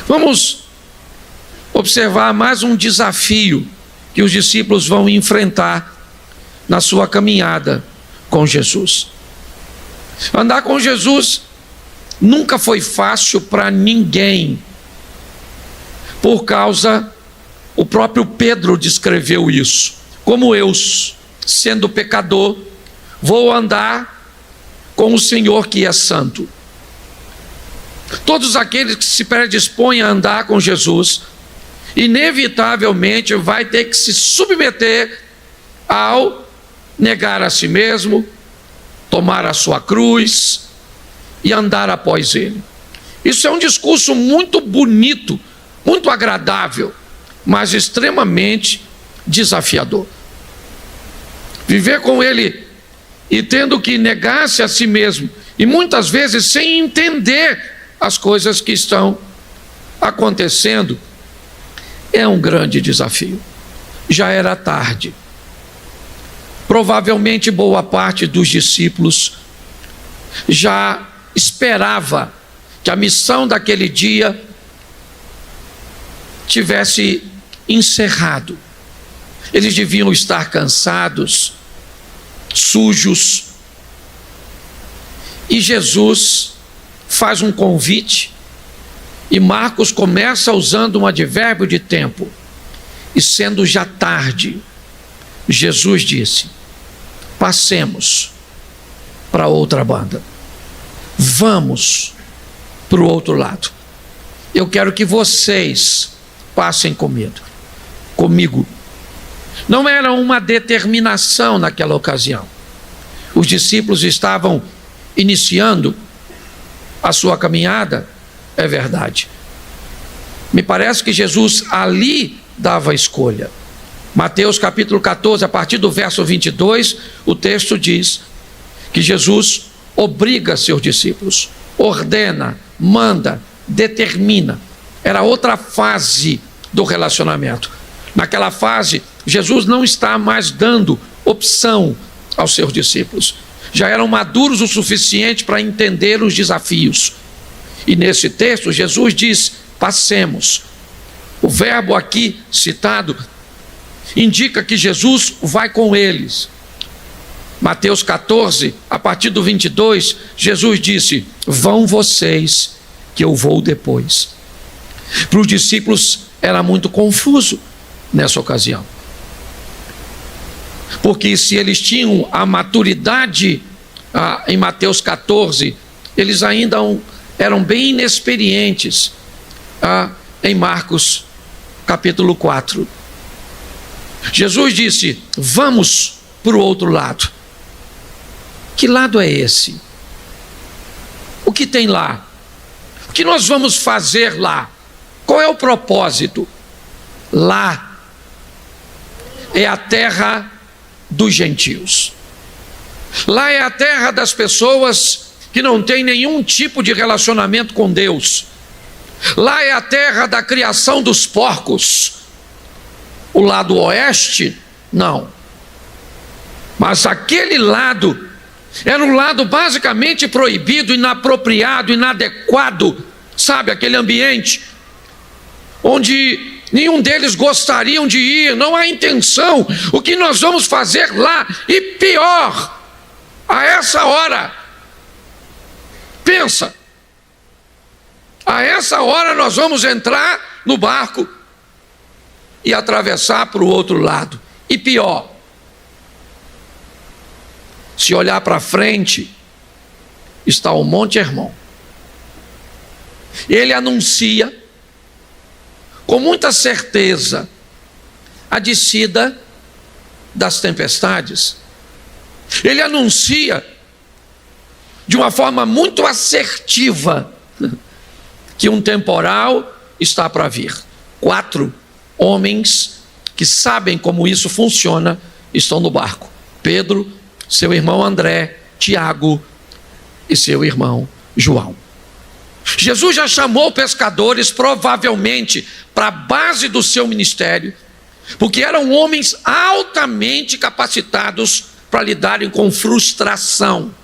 Vamos observar mais um desafio que os discípulos vão enfrentar na sua caminhada com Jesus. Andar com Jesus nunca foi fácil para ninguém, por causa, o próprio Pedro descreveu isso, como eu, sendo pecador, vou andar com o Senhor que é santo. Todos aqueles que se predispõem a andar com Jesus, inevitavelmente vai ter que se submeter ao negar a si mesmo, tomar a sua cruz e andar após ele. Isso é um discurso muito bonito, muito agradável, mas extremamente desafiador. Viver com ele e tendo que negar-se a si mesmo, e muitas vezes sem entender as coisas que estão acontecendo, é um grande desafio. Já era tarde. Provavelmente boa parte dos discípulos já esperava que a missão daquele dia tivesse encerrado. Eles deviam estar cansados, sujos. E Jesus faz um convite, e Marcos começa usando um advérbio de tempo. E sendo já tarde, Jesus disse: passemos para outra banda. Vamos para o outro lado. Eu quero que vocês passem comigo. Não era uma determinação naquela ocasião. Os discípulos estavam iniciando a sua caminhada, é verdade. Me parece que Jesus ali dava a escolha. Mateus capítulo 14, a partir do verso 22, o texto diz que Jesus obriga seus discípulos, ordena, manda, determina. Era outra fase do relacionamento. Naquela fase, Jesus não está mais dando opção aos seus discípulos. Já eram maduros o suficiente para entender os desafios. E nesse texto, Jesus diz: passemos. O verbo aqui citado indica que Jesus vai com eles. Mateus 14, a partir do 22, Jesus disse: vão vocês, que eu vou depois. Para os discípulos era muito confuso nessa ocasião, porque se eles tinham a maturidade em Mateus 14, eles ainda eram bem inexperientes em Marcos capítulo 4. Jesus disse: vamos para o outro lado. Que lado é esse? O que tem lá? O que nós vamos fazer lá? Qual é o propósito? Lá é a terra dos gentios. Lá é a terra das pessoas que não têm nenhum tipo de relacionamento com Deus. Lá é a terra da criação dos porcos. O lado oeste, não. Mas aquele lado era um lado basicamente proibido, inapropriado, inadequado. Sabe, aquele ambiente onde nenhum deles gostariam de ir, não há intenção. O que nós vamos fazer lá? E pior, a essa hora, pensa, a essa hora nós vamos entrar no barco e atravessar para o outro lado. E pior, se olhar para frente, está o Monte Hermon. Ele anuncia com muita certeza a descida das tempestades. Ele anuncia de uma forma muito assertiva que um temporal está para vir. 4 homens que sabem como isso funciona estão no barco: Pedro, seu irmão André, Tiago e seu irmão João. Jesus já chamou pescadores, provavelmente para a base do seu ministério, porque eram homens altamente capacitados para lidarem com frustração.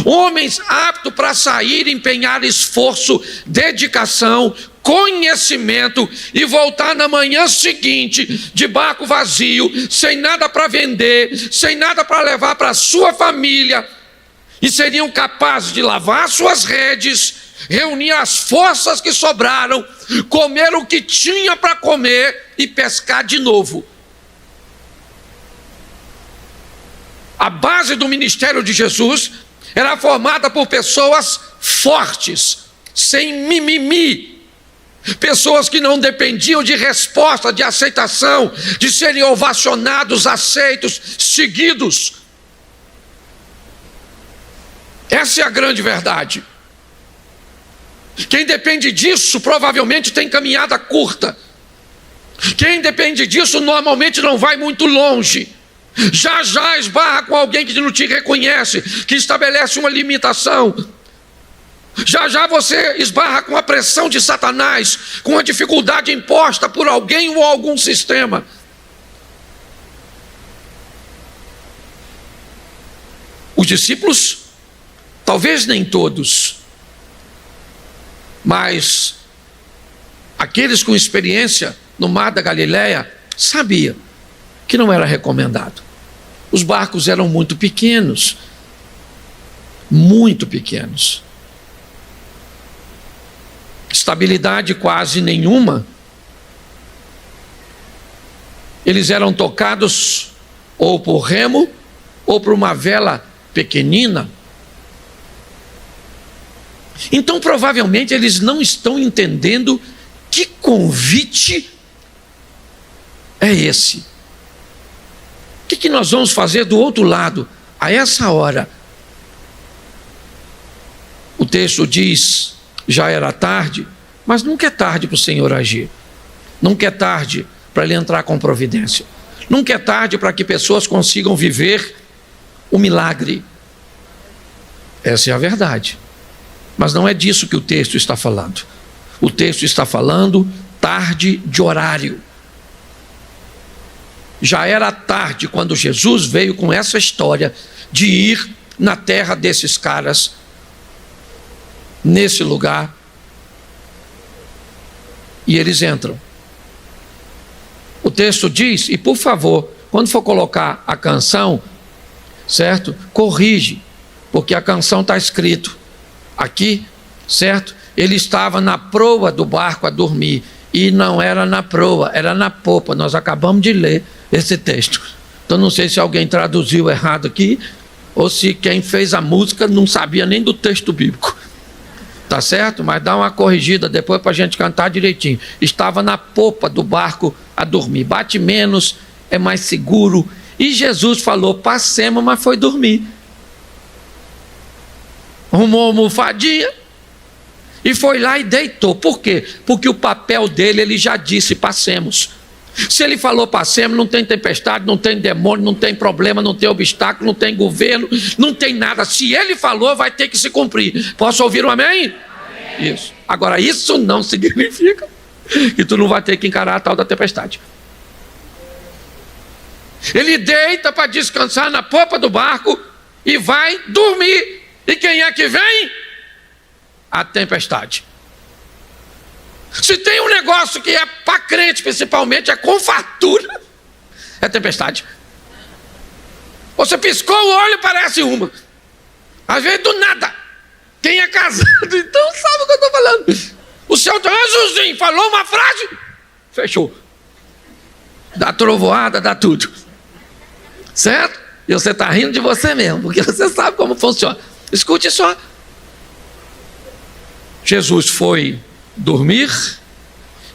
Homens aptos para sair, empenhar esforço, dedicação, conhecimento e voltar na manhã seguinte de barco vazio, sem nada para vender, sem nada para levar para sua família, e seriam capazes de lavar suas redes, reunir as forças que sobraram, comer o que tinha para comer e pescar de novo. A base do ministério de Jesus era formada por pessoas fortes, sem mimimi, pessoas que não dependiam de resposta, de aceitação, de serem ovacionados, aceitos, seguidos. Essa é a grande verdade. Quem depende disso provavelmente tem caminhada curta. Quem depende disso normalmente não vai muito longe. Já já esbarra com alguém que não te reconhece, que estabelece uma limitação. Já já você esbarra com a pressão de Satanás, com a dificuldade imposta por alguém ou algum sistema. Os discípulos, talvez nem todos, mas aqueles com experiência no mar da Galileia sabiam que não era recomendado. Os barcos eram muito pequenos, estabilidade quase nenhuma. Eles eram tocados ou por remo ou por uma vela pequenina. Então provavelmente eles não estão entendendo que convite é esse. O que nós vamos fazer do outro lado, a essa hora? O texto diz, já era tarde, mas nunca é tarde para o Senhor agir. Nunca é tarde para Ele entrar com providência. Nunca é tarde para que pessoas consigam viver o milagre. Essa é a verdade. Mas não é disso que o texto está falando. O texto está falando tarde de horário. Já era tarde quando Jesus veio com essa história de ir na terra desses caras, nesse lugar, e eles entram. O texto diz, e por favor, quando for colocar a canção, certo? Corrige, porque a canção está escrito aqui, certo? Ele estava na proa do barco a dormir, e não era na proa, era na popa. Nós acabamos de ler esse texto. Então não sei se alguém traduziu errado aqui, ou se quem fez a música não sabia nem do texto bíblico. Tá certo? Mas dá uma corrigida depois para a gente cantar direitinho. Estava na popa do barco a dormir. Bate menos, é mais seguro. E Jesus falou, passemos, mas foi dormir. Arrumou uma almofadinha e foi lá e deitou. Por quê? Porque o papel dele, ele já disse, passemos. Se ele falou passemos, não tem tempestade, não tem demônio, não tem problema, não tem obstáculo, não tem governo, não tem nada. Se ele falou, vai ter que se cumprir. Posso ouvir um amém? Amém. Isso. Agora, isso não significa que tu não vai ter que encarar a tal da tempestade. Ele deita para descansar na popa do barco e vai dormir. E quem é que vem? A tempestade. Se tem um negócio que é para crente, principalmente, é com fartura, é tempestade. Você piscou o olho, parece uma. Às vezes do nada. Quem é casado, então sabe o que eu estou falando. O seu Jesusinho falou uma frase, fechou. Dá trovoada, dá tudo. Certo? E você está rindo de você mesmo, porque você sabe como funciona. Escute só. Jesus foi dormir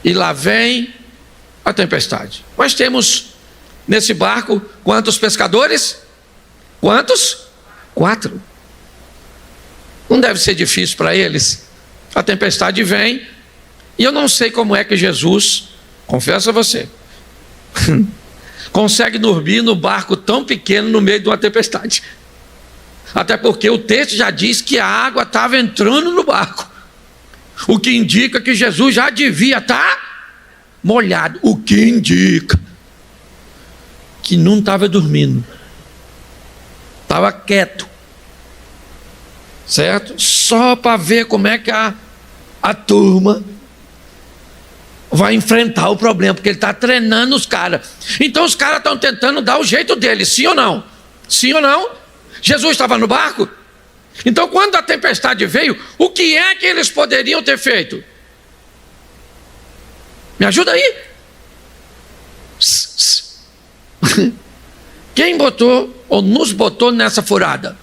e lá vem a tempestade. Nós temos nesse barco quantos pescadores? Quantos? 4. Não deve ser difícil para eles. A tempestade vem e eu não sei como é que Jesus, confesso a você, consegue dormir no barco tão pequeno no meio de uma tempestade. Até porque o texto já diz que a água estava entrando no barco. O que indica que Jesus já devia estar molhado. O que indica que não estava dormindo. Estava quieto. certo? Só para ver como é que a turma vai enfrentar o problema, porque ele está treinando os caras. Então os caras estão tentando dar o jeito deles, sim ou não? Sim ou não? Jesus estava no barco? Então quando a tempestade veio, o que é que eles poderiam ter feito? Me ajuda aí. Quem botou ou nos botou nessa furada?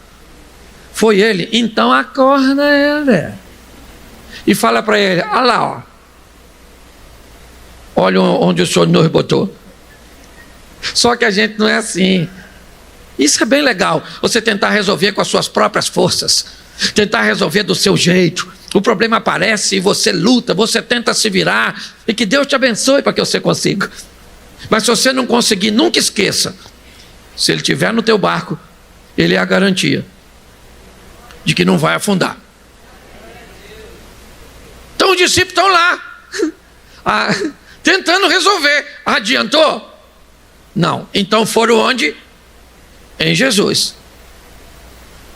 Foi ele. Então acorda ele e fala para ele: olha lá, ó. Olha onde o Senhor nos botou. Só que a gente não é assim. Isso é bem legal, você tentar resolver com as suas próprias forças, tentar resolver do seu jeito. O problema aparece e você luta, você tenta se virar, e que Deus te abençoe para que você consiga. Mas se você não conseguir, nunca esqueça, se Ele estiver no teu barco, Ele é a garantia de que não vai afundar. Então os discípulos estão lá, tentando resolver. Adiantou? Não. Então foram onde? Em Jesus.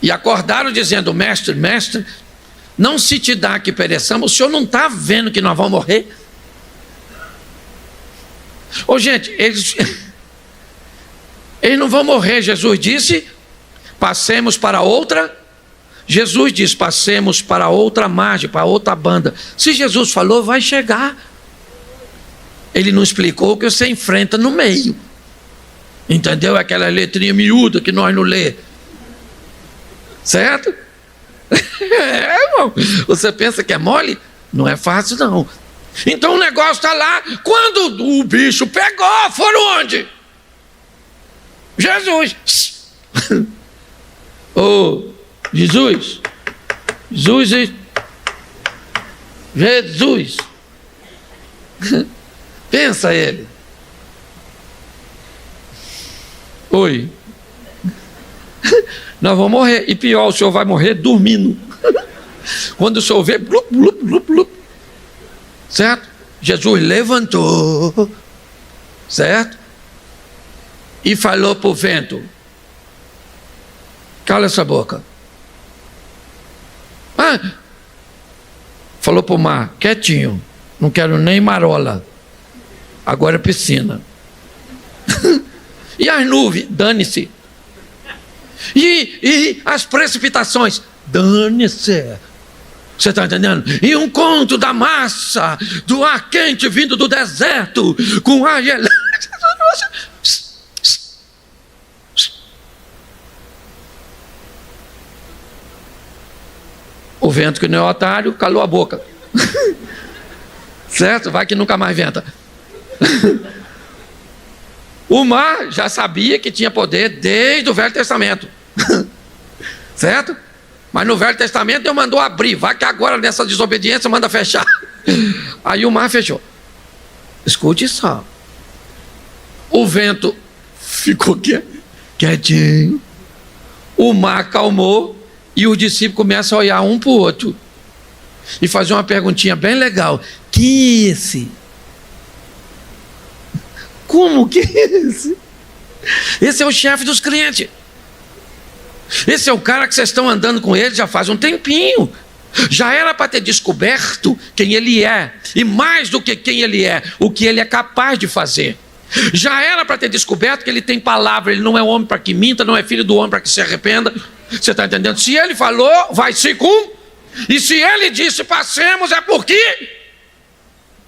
E acordaram dizendo: mestre, mestre, não se te dá que pereçamos, o Senhor não está vendo que nós vamos morrer? Ô gente, eles não vão morrer. Jesus disse: passemos para outra. Jesus disse: passemos para outra margem, para outra banda. Se Jesus falou, vai chegar. Ele não explicou o que você enfrenta no meio. Entendeu? Aquela letrinha miúda que nós não lê. Certo? Irmão. Você pensa que é mole? Não é fácil, não. Então o negócio está lá. Quando o bicho pegou, foram onde? Jesus. Oh, Jesus. Pensa ele. Oi. Nós vamos morrer. E pior, o senhor vai morrer dormindo. Quando o senhor vê, blup, blup, blup, blup. Certo? Jesus levantou, certo? E falou para o vento: cala essa boca. Falou para o mar: quietinho, não quero nem marola, agora é piscina. E as nuvens? Dane-se. E as precipitações? Dane-se. Você está entendendo? E um conto da massa, do ar quente vindo do deserto, com ar gelado. O vento, que não é otário, calou a boca. Certo? Vai que nunca mais venta. O mar já sabia que tinha poder desde o Velho Testamento. Certo? Mas no Velho Testamento Deus mandou abrir. Vai que agora nessa desobediência manda fechar. Aí o mar fechou. Escute só. O vento ficou quietinho. O mar acalmou. E os discípulos começam a olhar um para o outro e fazer uma perguntinha bem legal: quem é esse? Como que é esse? Esse é o chefe dos crentes. Esse é o cara que vocês estão andando com ele já faz um tempinho. Já era para ter descoberto quem ele é, e mais do que quem ele é, o que ele é capaz de fazer. Já era para ter descoberto que ele tem palavra, ele não é homem para que minta, não é filho do homem para que se arrependa. Você está entendendo? Se ele falou, vai se cumprir. E se ele disse passemos, é porque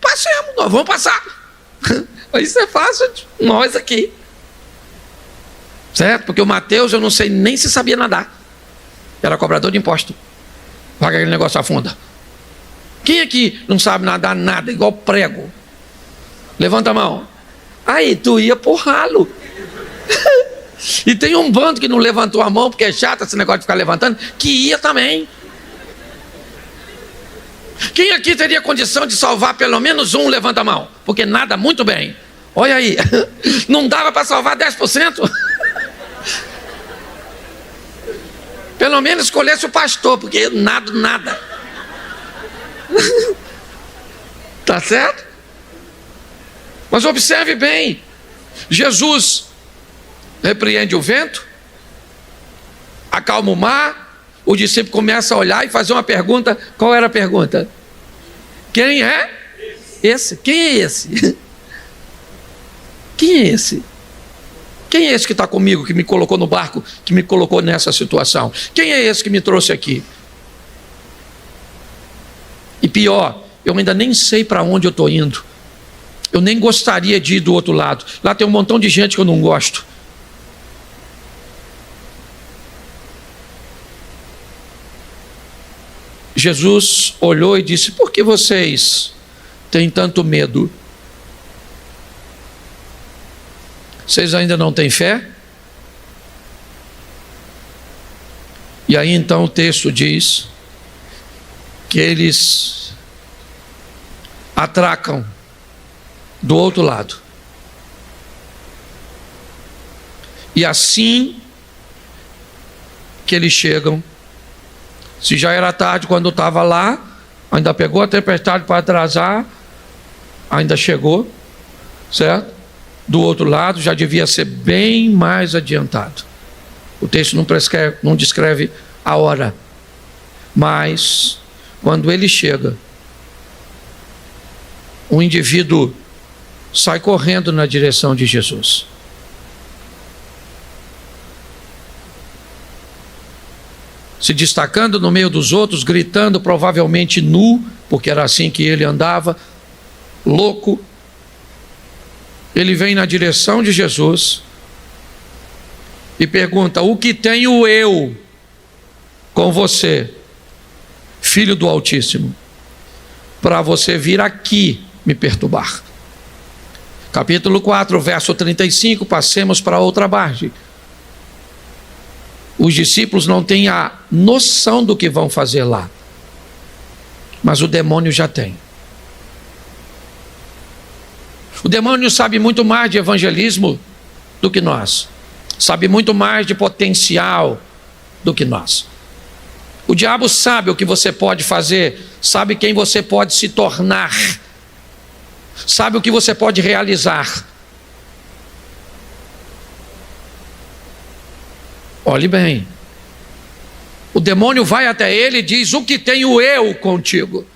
passemos, nós vamos passar. Isso é fácil, nós aqui. Certo? Porque o Mateus, eu não sei nem se sabia nadar. Era cobrador de imposto. Vai que aquele negócio afunda. Quem aqui não sabe nadar nada, igual prego? Levanta a mão. Aí, tu ia por ralo. E tem um bando que não levantou a mão, porque é chato esse negócio de ficar levantando, que ia também. Quem aqui teria condição de salvar pelo menos um? Levanta a mão. Porque nada muito bem. Olha aí. Não dava para salvar 10%? Pelo menos escolhesse o pastor, porque eu nado nada. Tá certo? Mas observe bem. Jesus repreende o vento, acalma o mar, o discípulo começa a olhar e fazer uma pergunta. Qual era a pergunta? Quem é esse? Quem é esse? Quem é esse? Quem é esse que está comigo, que me colocou no barco, que me colocou nessa situação? Quem é esse que me trouxe aqui? E pior, eu ainda nem sei para onde eu estou indo. Eu nem gostaria de ir do outro lado. Lá tem um montão de gente que eu não gosto. Jesus olhou e disse: por que vocês têm tanto medo? Vocês ainda não têm fé? E aí então o texto diz que eles atracam do outro lado. E assim que eles chegam, se já era tarde quando estava lá, ainda pegou a tempestade para atrasar, ainda chegou, certo? Do outro lado já devia ser bem mais adiantado. O texto não descreve a hora, mas quando ele chega, o indivíduo sai correndo na direção de Jesus. Se destacando no meio dos outros, gritando, provavelmente nu, porque era assim que ele andava, louco. Ele vem na direção de Jesus e pergunta: o que tenho eu com você, filho do Altíssimo, para você vir aqui me perturbar? Capítulo 4, verso 35, passemos para outra parte. Os discípulos não têm a noção do que vão fazer lá, mas o demônio já tem. O demônio sabe muito mais de evangelismo do que nós, sabe muito mais de potencial do que nós. O diabo sabe o que você pode fazer, sabe quem você pode se tornar, sabe o que você pode realizar. Olhe bem, o demônio vai até ele e diz: o que tenho eu contigo?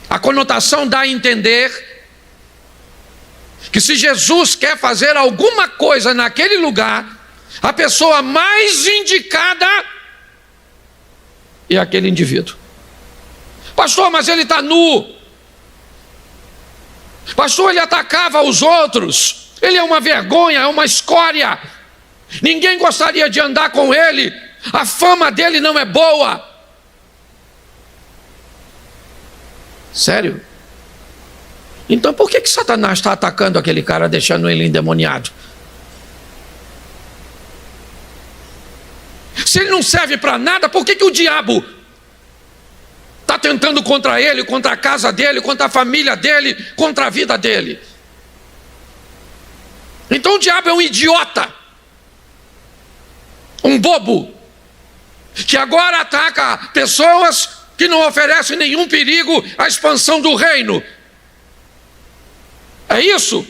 A conotação dá a entender que se Jesus quer fazer alguma coisa naquele lugar, a pessoa mais indicada é aquele indivíduo. Pastor, mas ele está nu. Pastor, ele atacava os outros. Ele é uma vergonha, é uma escória. Ninguém gostaria de andar com ele. A fama dele não é boa. Sério? Então por que Satanás está atacando aquele cara, deixando ele endemoniado? Se ele não serve para nada, por que o diabo está tentando contra ele, contra a casa dele, contra a família dele, contra a vida dele? Então o diabo é um idiota, um bobo, que agora ataca pessoas que não oferecem nenhum perigo à expansão do reino. É isso?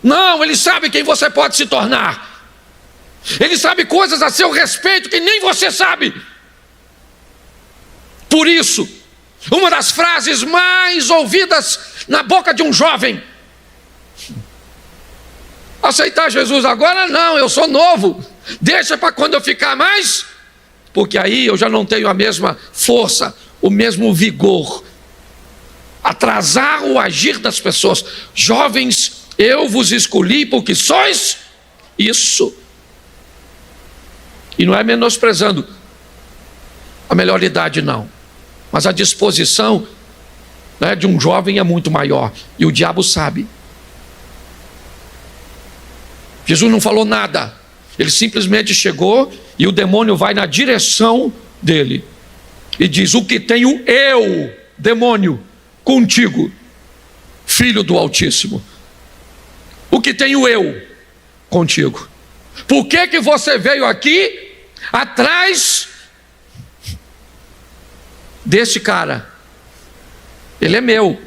Não, ele sabe quem você pode se tornar. Ele sabe coisas a seu respeito que nem você sabe. Por isso, uma das frases mais ouvidas na boca de um jovem: aceitar Jesus agora não, eu sou novo, deixa para quando eu ficar mais, porque aí eu já não tenho a mesma força, o mesmo vigor. Atrasar o agir das pessoas. Jovens, eu vos escolhi porque sois isso. E não é menosprezando a melhor idade, não, mas a disposição, né, de um jovem é muito maior, e o diabo sabe. Jesus não falou nada, ele simplesmente chegou e o demônio vai na direção dele e diz: o que tenho eu, demônio, contigo, filho do Altíssimo? O que tenho eu contigo? Por que você veio aqui atrás desse cara? Ele é meu.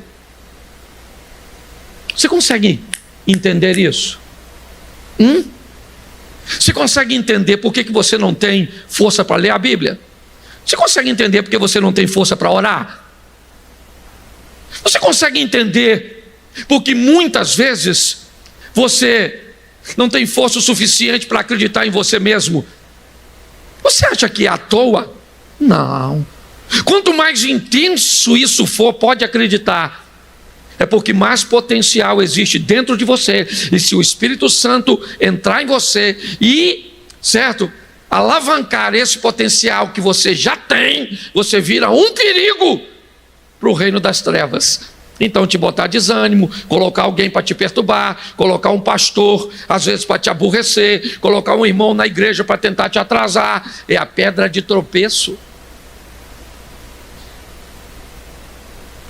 Você consegue entender isso? Você consegue entender por que você não tem força para ler a Bíblia? Você consegue entender por que você não tem força para orar? Você consegue entender porque muitas vezes você não tem força o suficiente para acreditar em você mesmo? Você acha que é à toa? Não. Quanto mais intenso isso for, pode acreditar, é porque mais potencial existe dentro de você. E se o Espírito Santo entrar em você e, certo, alavancar esse potencial que você já tem, você vira um perigo para o reino das trevas. Então te botar desânimo, colocar alguém para te perturbar, colocar um pastor às vezes para te aborrecer, colocar um irmão na igreja para tentar te atrasar, é a pedra de tropeço.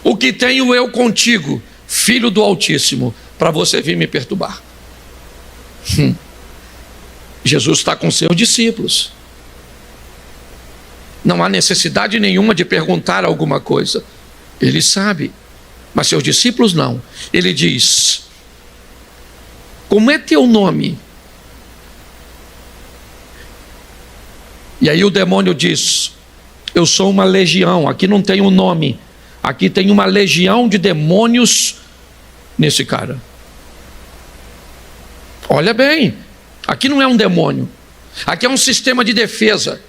O que tenho eu contigo, filho do Altíssimo, para você vir me perturbar? Jesus está com seus discípulos. Não há necessidade nenhuma de perguntar alguma coisa. Ele sabe, mas seus discípulos não. Ele diz: como é teu nome? E aí o demônio diz: eu sou uma legião. Aqui não tem um nome. Aqui tem uma legião de demônios nesse cara. Olha bem, aqui não é um demônio. Aqui é um sistema de defesa.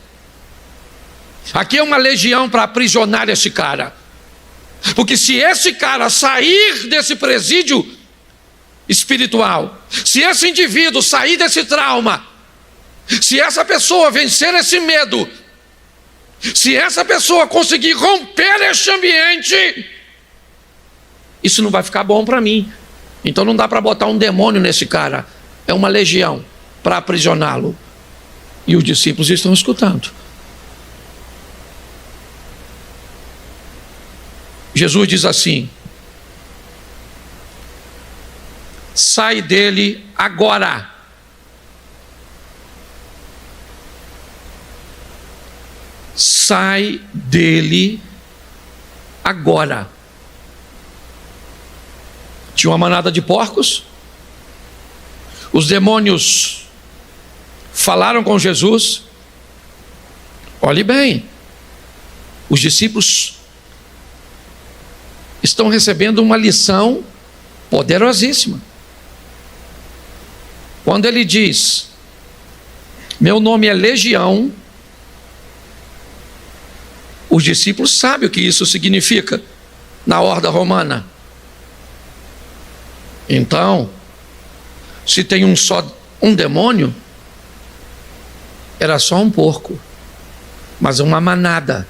Aqui é uma legião para aprisionar esse cara. Porque se esse cara sair desse presídio espiritual, se esse indivíduo sair desse trauma, se essa pessoa vencer esse medo, se essa pessoa conseguir romper este ambiente, isso não vai ficar bom para mim. Então não dá para botar um demônio nesse cara. É uma legião para aprisioná-lo. E os discípulos estão escutando. Jesus diz assim: sai dele agora. Sai dele agora. Tinha uma manada de porcos. Os demônios falaram com Jesus. Olhe bem, os discípulos estão recebendo uma lição poderosíssima. Quando ele diz: meu nome é Legião, os discípulos sabem o que isso significa na horda romana. Então, se tem um demônio, era só um porco, mas uma manada.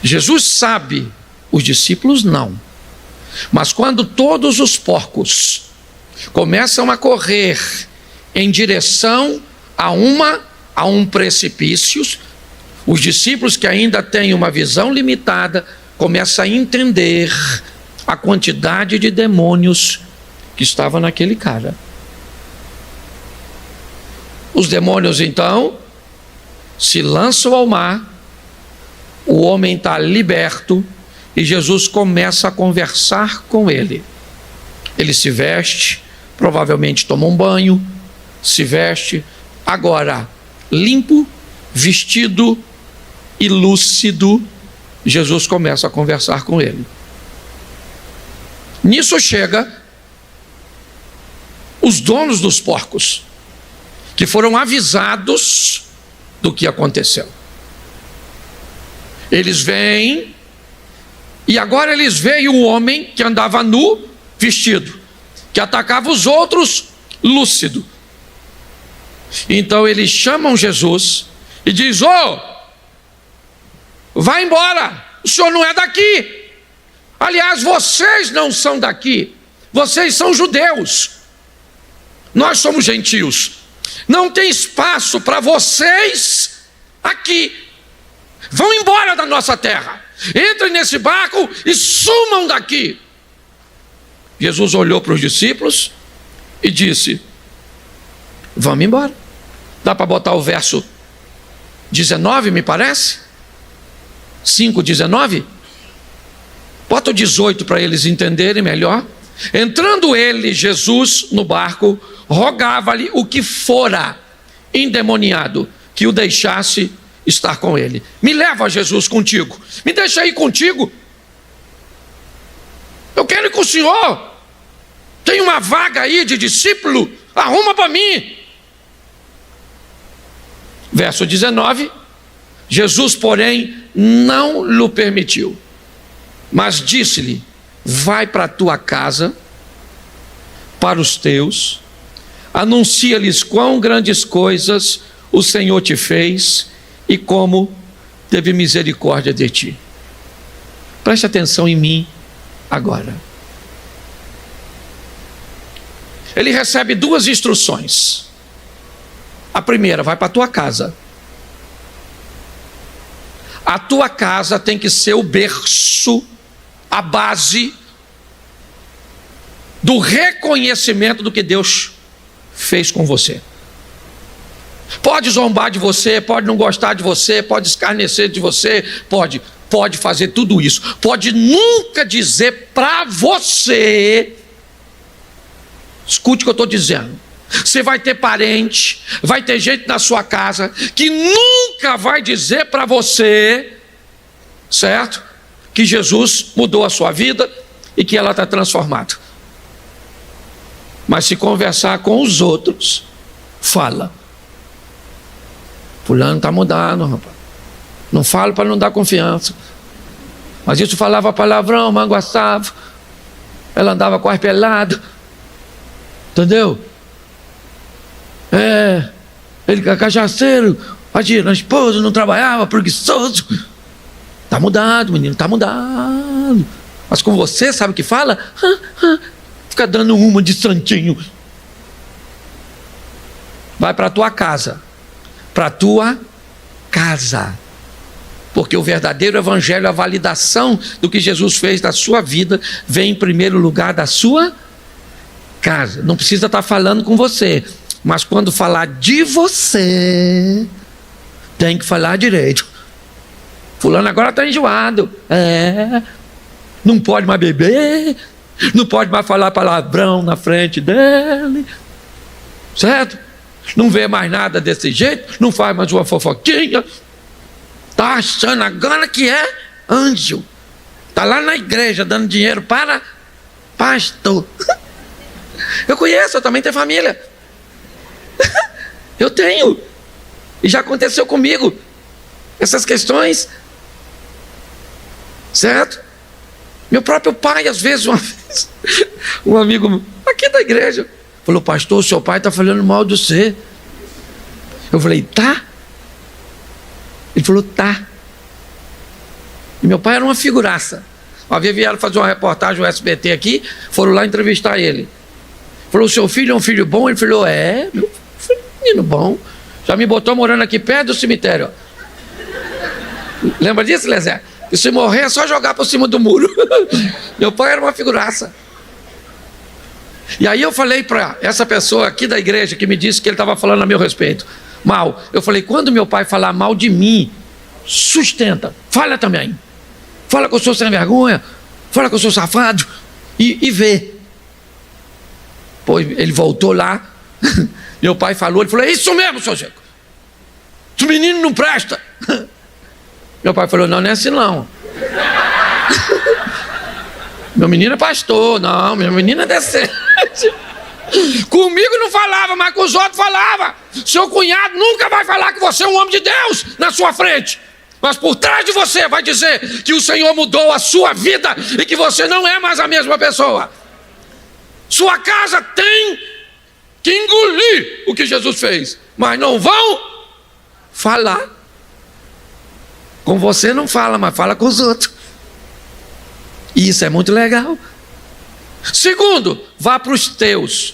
Jesus sabe, os discípulos não. Mas quando todos os porcos começam a correr em direção a um precipício, os discípulos que ainda têm uma visão limitada começam a entender a quantidade de demônios que estava naquele cara. Os demônios então se lançam ao mar, o homem está liberto e Jesus começa a conversar com ele. Ele se veste, provavelmente toma um banho, se veste, agora limpo, vestido e lúcido, Jesus começa a conversar com ele. Nisso chega os donos dos porcos, que foram avisados do que aconteceu. Eles vêm, e agora eles veem o homem que andava nu, vestido, que atacava os outros, lúcido. Então eles chamam Jesus e diz: vai embora, o senhor não é daqui. Aliás, vocês não são daqui, vocês são judeus, nós somos gentios, não tem espaço para vocês aqui. Vão embora da nossa terra, entrem nesse barco e sumam daqui. Jesus olhou para os discípulos e disse: vamos embora. Dá para botar o verso 19, me parece? 5:19? Bota o 18 para eles entenderem melhor. Entrando ele, Jesus, no barco, rogava-lhe o que fora endemoniado, que o deixasse estar com ele. Me leva, Jesus, contigo. Me deixa ir contigo. Eu quero ir com o Senhor. Tem uma vaga aí de discípulo. Arruma para mim. Verso 19. Jesus, porém, não lhe permitiu, mas disse-lhe: vai para a tua casa, para os teus, anuncia-lhes quão grandes coisas o Senhor te fez e como teve misericórdia de ti. Preste atenção em mim agora. Ele recebe duas instruções. A primeira: vai para a tua casa. A tua casa tem que ser o berço, a base do reconhecimento do que Deus fez com você. Pode zombar de você, pode não gostar de você, pode escarnecer de você, pode fazer tudo isso. Pode nunca dizer para você, escute o que eu estou dizendo, você vai ter parente, vai ter gente na sua casa que nunca vai dizer para você, certo? Que Jesus mudou a sua vida e que ela está transformada. Mas se conversar com os outros, fala: fulano está mudando, rapaz. Não falo para não dar confiança. Mas isso falava palavrão, manguaçava. Ela andava quase pelado. Entendeu? Ele é cachaceiro, a esposa não trabalhava, preguiçoso. Está mudado, menino, está mudado. Mas com você, sabe o que fala? Fica dando uma de santinho. Vai para a tua casa. Para a tua casa. Porque o verdadeiro evangelho, a validação do que Jesus fez na sua vida, vem em primeiro lugar da sua casa. Não precisa estar falando com você, mas quando falar de você, tem que falar direito. Fulano agora está enjoado. Não pode mais beber, não pode mais falar palavrão na frente dele, certo? Não vê mais nada desse jeito, não faz mais uma fofoquinha. Está achando agora que é anjo. Está lá na igreja dando dinheiro para pastor. Eu conheço, eu também tenho família. Eu tenho. E já aconteceu comigo essas questões, certo? Meu próprio pai, às vezes, um amigo aqui da igreja falou: pastor, seu pai está falando mal de você. Eu falei: tá? Ele falou: tá. E meu pai era uma figuraça. Uma vez vieram fazer uma reportagem no SBT aqui, foram lá entrevistar ele. Falou: seu filho é um filho bom? Ele falou: meu filho é um menino bom. Já me botou morando aqui perto do cemitério. Lembra disso, Lezé? Que se morrer é só jogar por cima do muro. Meu pai era uma figuraça. E aí eu falei para essa pessoa aqui da igreja que me disse que ele estava falando a meu respeito mal. Eu falei: quando meu pai falar mal de mim, sustenta, fala também. Fala que eu sou sem vergonha, fala que eu sou safado e vê. Pois ele voltou lá, meu pai falou, ele falou: é isso mesmo, seu Chico, esse menino não presta. Meu pai falou: não é assim não. Meu menino é pastor. Não, meu menino é decente. Comigo não falava, mas com os outros falava. Seu cunhado nunca vai falar que você é um homem de Deus na sua frente, mas por trás de você vai dizer que o Senhor mudou a sua vida e que você não é mais a mesma pessoa. Sua casa tem que engolir o que Jesus fez, mas não vão falar. Com você não fala, mas fala com os outros. E isso é muito legal. Segundo, vá para os teus.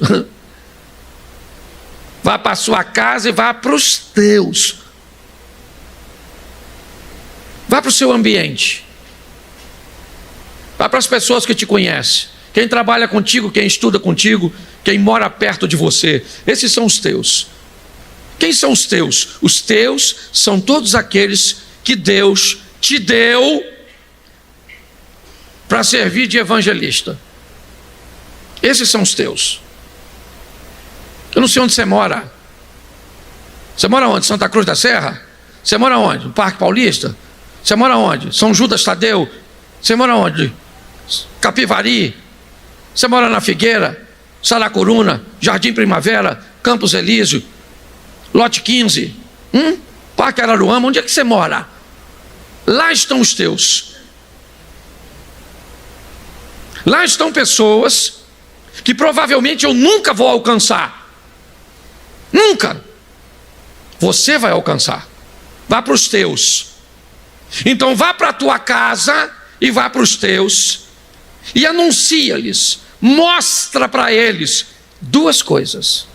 Vá para a sua casa e vá para os teus. Vá para o seu ambiente. Vá para as pessoas que te conhecem. Quem trabalha contigo, quem estuda contigo, quem mora perto de você. Esses são os teus. Quem são os teus? Os teus são todos aqueles que Deus te deu para servir de evangelista. Esses são os teus. Eu não sei onde você mora. Você mora onde? Santa Cruz da Serra? Você mora onde? No Parque Paulista? Você mora onde? São Judas Tadeu? Você mora onde? Capivari? Você mora na Figueira? Saracuruna? Jardim Primavera? Campos Elísio? Lote 15? Parque Araruama? Onde é que você mora? Lá estão os teus. Lá estão pessoas que provavelmente eu nunca vou alcançar. Nunca. Você vai alcançar. Vá para os teus. Então vá para a tua casa e vá para os teus e anuncia-lhes, mostra para eles duas coisas.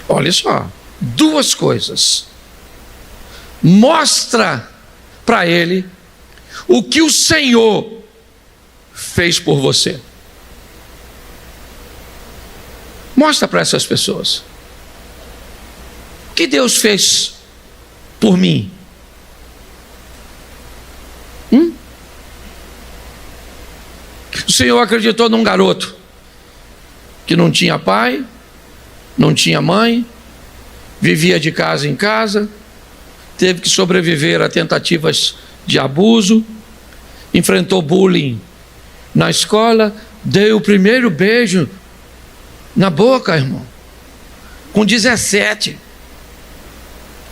Olha só, duas coisas. Mostra para ele o que o Senhor fez por você. Mostra para essas pessoas o que Deus fez por mim. O Senhor acreditou num garoto que não tinha pai, não tinha mãe, vivia de casa em casa, teve que sobreviver a tentativas de abuso, enfrentou bullying na escola, deu o primeiro beijo na boca, irmão, com 17.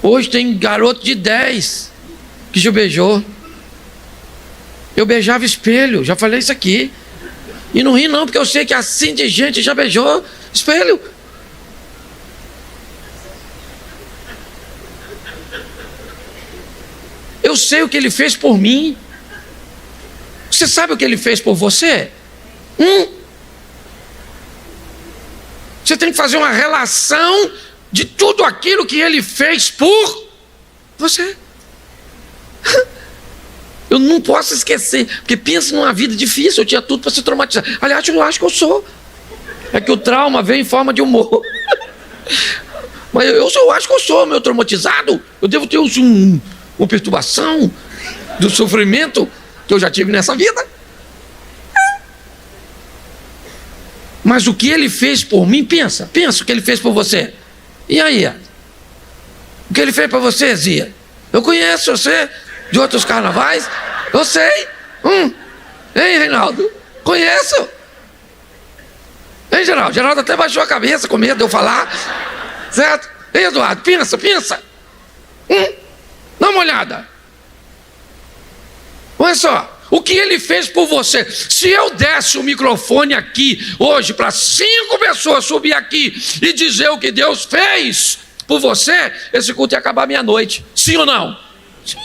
Hoje tem garoto de 10 que já beijou. Eu beijava espelho, já falei isso aqui. E não ri não, porque eu sei que assim de gente já beijou espelho. Eu sei o que ele fez por mim. Você sabe o que ele fez por você? Você tem que fazer uma relação de tudo aquilo que ele fez por você. Eu não posso esquecer, porque pensa numa vida difícil, eu tinha tudo para ser traumatizado. Aliás, eu acho que eu sou. É que o trauma vem em forma de humor. Mas eu acho que eu sou meio traumatizado. Eu devo ter uma perturbação do sofrimento que eu já tive nessa vida. Mas o que ele fez por mim, pensa o que ele fez por você. E aí? O que ele fez para você, Zia? Eu conheço você de outros carnavais, eu sei. Hein, Reinaldo? Conheço. Hein, Geraldo? Geraldo até baixou a cabeça com medo de eu falar. Certo? Hein, Eduardo? Pensa. Dá uma olhada. Olha só. O que ele fez por você. Se eu desse o microfone aqui hoje para 5 pessoas subir aqui e dizer o que Deus fez por você, esse culto ia acabar meia-noite. Sim ou não? Sim.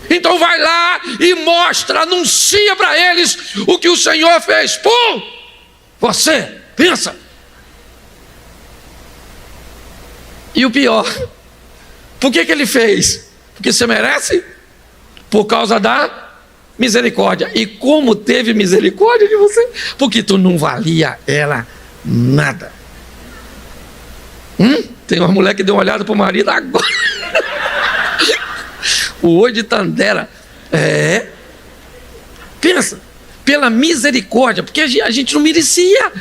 Então vai lá e mostra, anuncia para eles o que o Senhor fez por você. Pensa. E o pior, por que ele fez? Porque você merece? Por causa da misericórdia. E como teve misericórdia de você? Porque tu não valia ela nada. Tem uma mulher que deu uma olhada para o marido agora. O olho de Tandera. Pensa, pela misericórdia, porque a gente não merecia.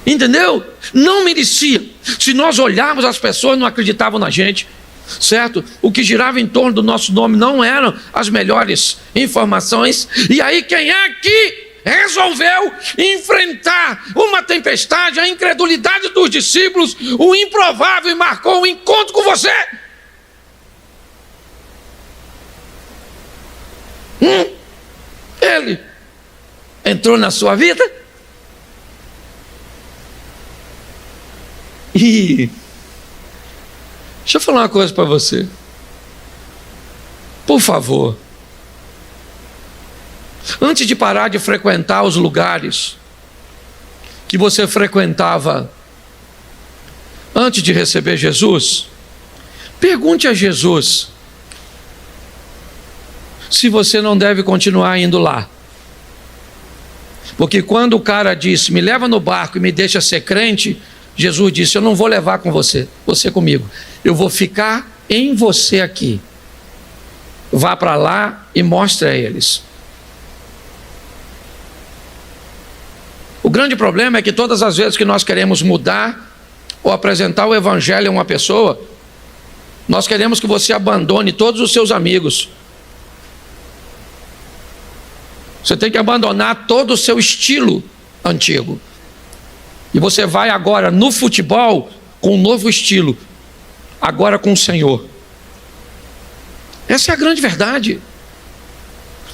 Entendeu? Não merecia. Se nós olharmos, as pessoas não acreditavam na gente. Certo? O que girava em torno do nosso nome não eram as melhores informações. E aí quem é que resolveu enfrentar uma tempestade, a incredulidade dos discípulos, o improvável, e marcou um encontro com você? Ele entrou na sua vida e deixa eu falar uma coisa para você. Por favor, antes de parar de frequentar os lugares que você frequentava antes de receber Jesus, pergunte a Jesus se você não deve continuar indo lá. Porque quando o cara disse, me leva no barco e me deixa ser crente, Jesus disse, eu não vou levar com você comigo. Eu vou ficar em você aqui. Vá para lá e mostre a eles. O grande problema é que todas as vezes que nós queremos mudar ou apresentar o evangelho a uma pessoa, nós queremos que você abandone todos os seus amigos. Você tem que abandonar todo o seu estilo antigo. E você vai agora no futebol com um novo estilo, agora com o Senhor. Essa é a grande verdade.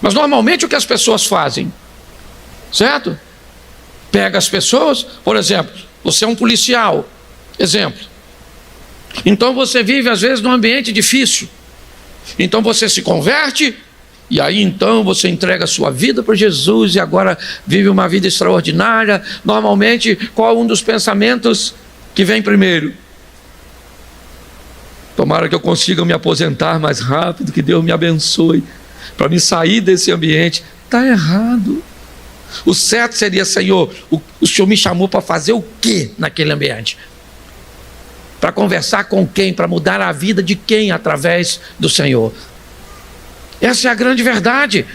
Mas normalmente o que as pessoas fazem, certo? Pega as pessoas, por exemplo, você é um policial, exemplo. Então você vive às vezes num ambiente difícil. Então você se converte, e aí então você entrega a sua vida para Jesus e agora vive uma vida extraordinária. Normalmente, qual é um dos pensamentos que vem primeiro? Tomara que eu consiga me aposentar mais rápido, que Deus me abençoe, para me sair desse ambiente. Está errado. O certo seria: Senhor, o Senhor me chamou para fazer o quê naquele ambiente? Para conversar com quem? Para mudar a vida de quem através do Senhor? Essa é a grande verdade.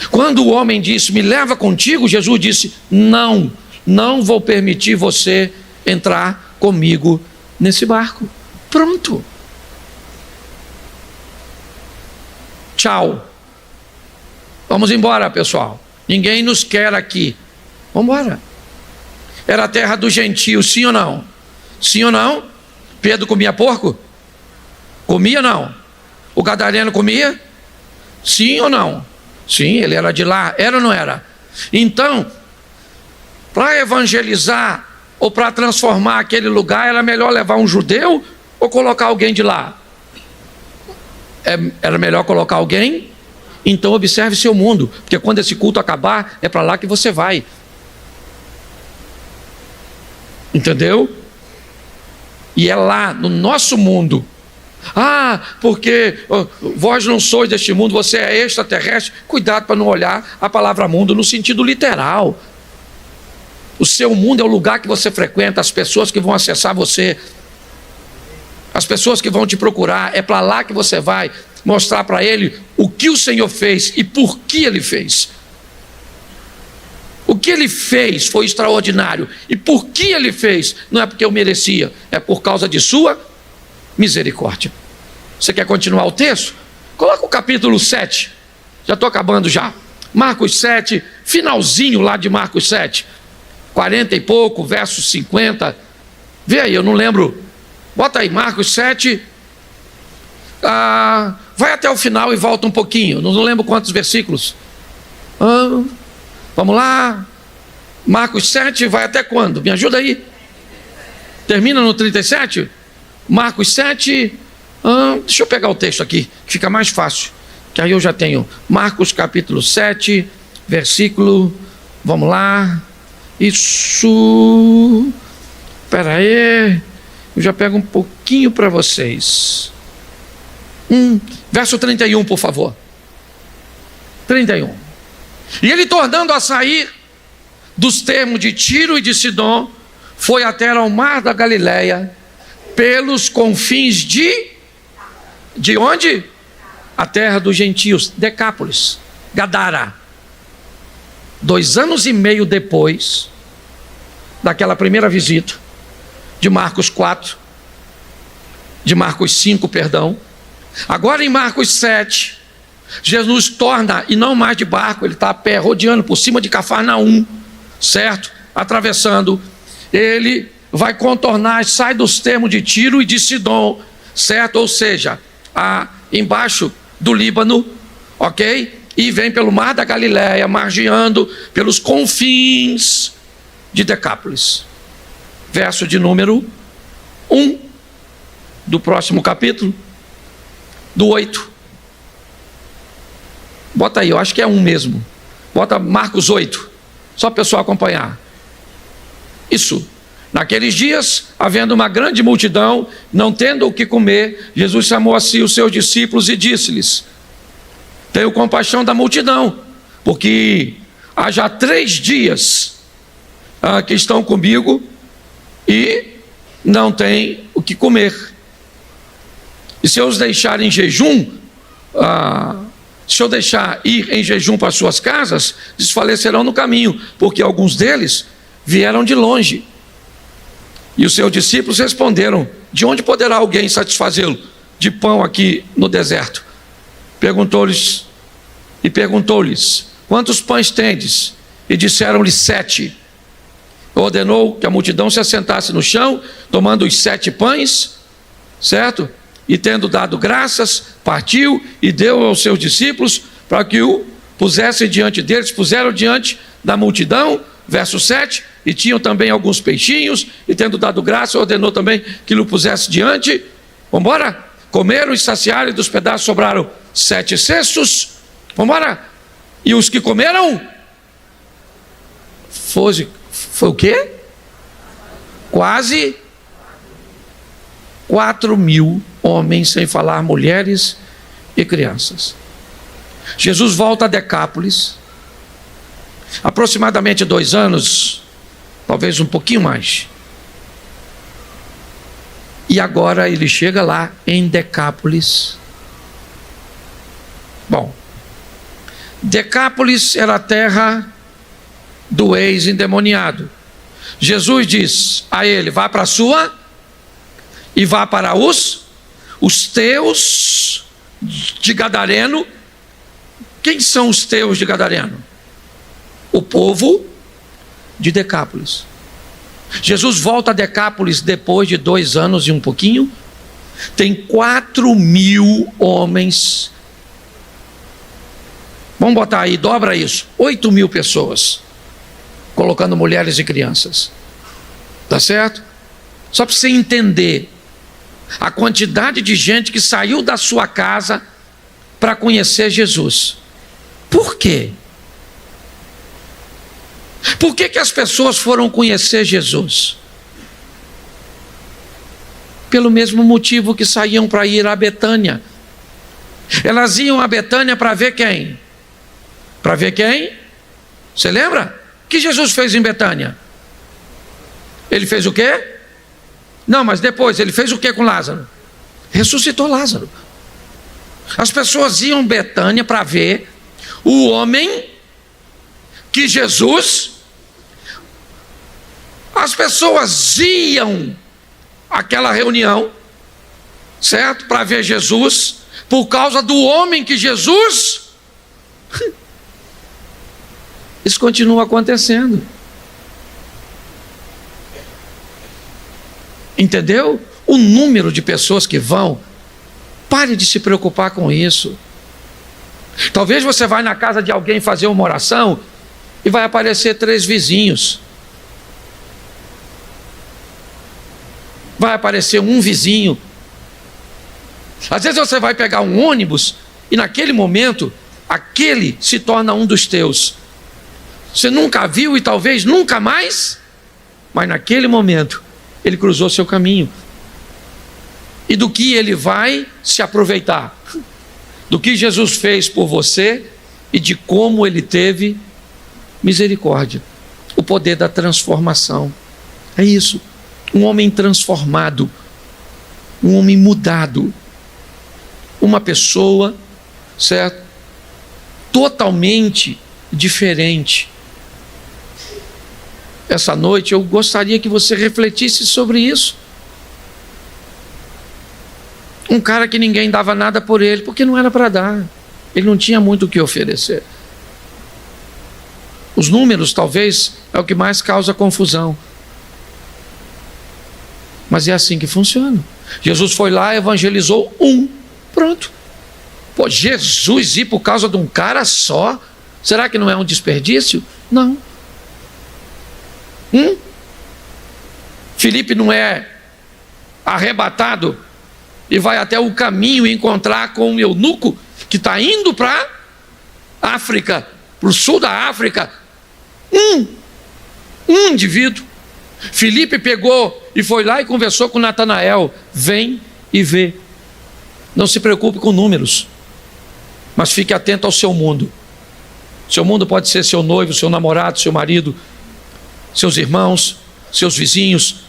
Quando o homem disse: me leva contigo, Jesus disse: não vou permitir você entrar comigo nesse barco. Pronto. Tchau. Vamos embora, pessoal. Ninguém nos quer aqui. Vamos embora. Era a terra dos gentios, sim ou não? Sim ou não? Pedro comia porco? Comia ou não? O gadareno comia? Sim ou não? Sim, ele era de lá. Era ou não era? Então, para evangelizar ou para transformar aquele lugar, era melhor levar um judeu ou colocar alguém de lá? Era melhor colocar alguém? Então observe seu mundo, porque quando esse culto acabar, é para lá que você vai. Entendeu? E é lá, no nosso mundo. Porque vós não sois deste mundo, você é extraterrestre. Cuidado para não olhar a palavra mundo no sentido literal. O seu mundo é o lugar que você frequenta, as pessoas que vão acessar você, as pessoas que vão te procurar. É para lá que você vai mostrar para ele o que o Senhor fez e por que ele fez. O que ele fez foi extraordinário. E por que ele fez? Não é porque eu merecia, é por causa de sua misericórdia. Você quer continuar o texto? Coloca o capítulo 7. Já estou acabando já. Marcos 7, finalzinho lá de Marcos 7. 40 e pouco, verso 50. Vê aí, eu não lembro. Bota aí, Marcos 7. Vai até o final e volta um pouquinho. Não lembro quantos versículos. Vamos lá. Marcos 7 vai até quando? Me ajuda aí. Termina no 37? Marcos 7. Deixa eu pegar o texto aqui, que fica mais fácil. Que aí eu já tenho. Marcos capítulo 7, versículo. Vamos lá. Isso. Espera aí. Eu já pego um pouquinho para vocês. Verso 31, por favor. 31. E ele, tornando a sair dos termos de Tiro e de Sidom, foi até ao mar da Galileia, pelos confins de onde? A terra dos gentios, Decápolis, Gadara. 2 anos e meio depois daquela primeira visita, de Marcos 4, de Marcos 5, perdão. Agora em Marcos 7, Jesus torna, e não mais de barco, ele está a pé, rodeando por cima de Cafarnaum, certo? Atravessando, ele vai contornar, sai dos termos de Tiro e de Sidom, certo? Ou seja, embaixo do Líbano, ok? E vem pelo mar da Galileia, margeando pelos confins de Decápolis. Verso de número 1 do próximo capítulo, do 8. Bota aí, eu acho que é 1 mesmo. Bota Marcos 8, só para o pessoal acompanhar. Isso. Naqueles dias, havendo uma grande multidão, não tendo o que comer, Jesus chamou a si os seus discípulos e disse-lhes: tenho compaixão da multidão, porque há já 3 dias que estão comigo e não têm o que comer. E se eu os deixar em jejum, se eu deixar ir em jejum para suas casas, desfalecerão no caminho, porque alguns deles vieram de longe. E os seus discípulos responderam: de onde poderá alguém satisfazê-lo de pão aqui no deserto? Perguntou-lhes, quantos pães tendes? E disseram-lhe 7. Ordenou que a multidão se assentasse no chão, tomando os 7 pães, certo? E tendo dado graças, partiu e deu aos seus discípulos para que o pusessem diante deles. Puseram diante da multidão, verso 7, e tinham também alguns peixinhos, e tendo dado graça, ordenou também que lhe pusesse diante. Vamos embora? Comeram e saciaram, e dos pedaços sobraram 7 cestos. Vamos embora? E os que comeram? Foi o quê? Quase 4.000 homens, sem falar mulheres e crianças. Jesus volta a Decápolis, aproximadamente 2 anos, talvez um pouquinho mais. E agora ele chega lá em Decápolis. Bom, Decápolis era a terra do ex-endemoniado. Jesus diz a ele: vá para a sua e vá para os teus de Gadareno. Quem são os teus de Gadareno? O povo de Decápolis. Jesus volta a Decápolis depois de 2 anos e um pouquinho. Tem 4.000 homens. Vamos botar aí, dobra isso, 8.000 pessoas, colocando mulheres e crianças. Tá certo? Só para você entender a quantidade de gente que saiu da sua casa para conhecer Jesus. Por quê? Por que as pessoas foram conhecer Jesus? Pelo mesmo motivo que saíam para ir a Betânia. Elas iam a Betânia para ver quem? Para ver quem? Você lembra? O que Jesus fez em Betânia? Ele fez o quê? Não, mas depois, ele fez o quê com Lázaro? Ressuscitou Lázaro. As pessoas iam a Betânia para ver o homem que Jesus... As pessoas iam àquela reunião, certo? Para ver Jesus, por causa do homem que Jesus... Isso continua acontecendo. Entendeu? O número de pessoas que vão, pare de se preocupar com isso. Talvez você vai na casa de alguém fazer uma oração e vai aparecer 3 vizinhos. Vai aparecer um vizinho. Às vezes você vai pegar um ônibus e naquele momento, aquele se torna um dos teus. Você nunca viu e talvez nunca mais, mas naquele momento ele cruzou seu caminho. E do que ele vai se aproveitar? Do que Jesus fez por você e de como ele teve misericórdia. O poder da transformação. É isso. Um homem transformado, um homem mudado, uma pessoa, certo? Totalmente diferente. Essa noite eu gostaria que você refletisse sobre isso. Um cara que ninguém dava nada por ele, porque não era para dar. Ele não tinha muito o que oferecer. Os números talvez é o que mais causa confusão. Mas é assim que funciona. Jesus foi lá, evangelizou pronto. Pô, Jesus ir por causa de um cara só, será que não é um desperdício? Não. Filipe não é arrebatado e vai até o caminho encontrar com um eunuco que está indo para a África, para o sul da África. Um indivíduo. Filipe pegou e foi lá e conversou com Natanael. Vem e vê. Não se preocupe com números, mas fique atento ao seu mundo. Seu mundo pode ser seu noivo, seu namorado, seu marido, seus irmãos, seus vizinhos,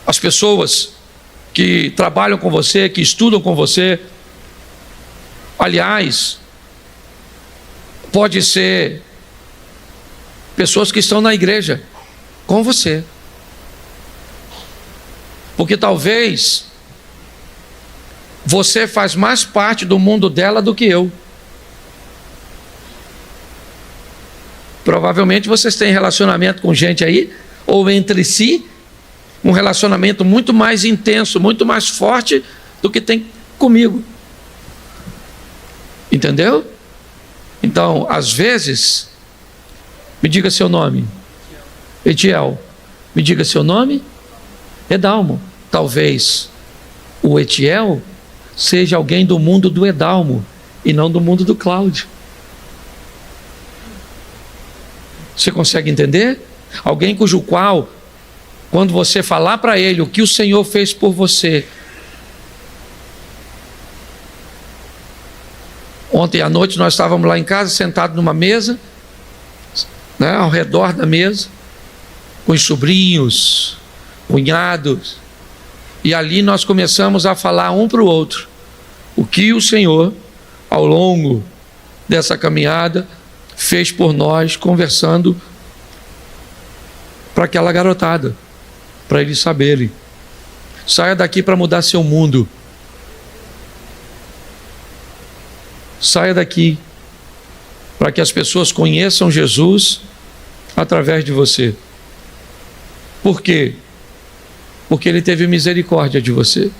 as pessoas que trabalham com você, que estudam com você. Aliás, Pode ser pessoas que estão na igreja com você. Porque talvez você faz mais parte do mundo dela do que eu. Provavelmente vocês têm relacionamento com gente aí, ou entre si, um relacionamento muito mais intenso, muito mais forte do que tem comigo. Entendeu? Então, às vezes, me diga seu nome. Etiel. Me diga seu nome. Edalmo. Talvez o Etiel seja alguém do mundo do Edalmo e não do mundo do Cláudio. Você consegue entender? Alguém cujo qual, quando você falar para ele o que o Senhor fez por você. Ontem à noite nós estávamos lá em casa, sentados numa mesa, né, ao redor da mesa, com os sobrinhos, cunhados, e ali nós começamos a falar um para o outro o que o Senhor, ao longo dessa caminhada, fez por nós, conversando para aquela garotada, para eles saberem. Saia daqui para mudar seu mundo. Saia daqui para que as pessoas conheçam Jesus através de você. Por quê? Porque Ele teve misericórdia de você.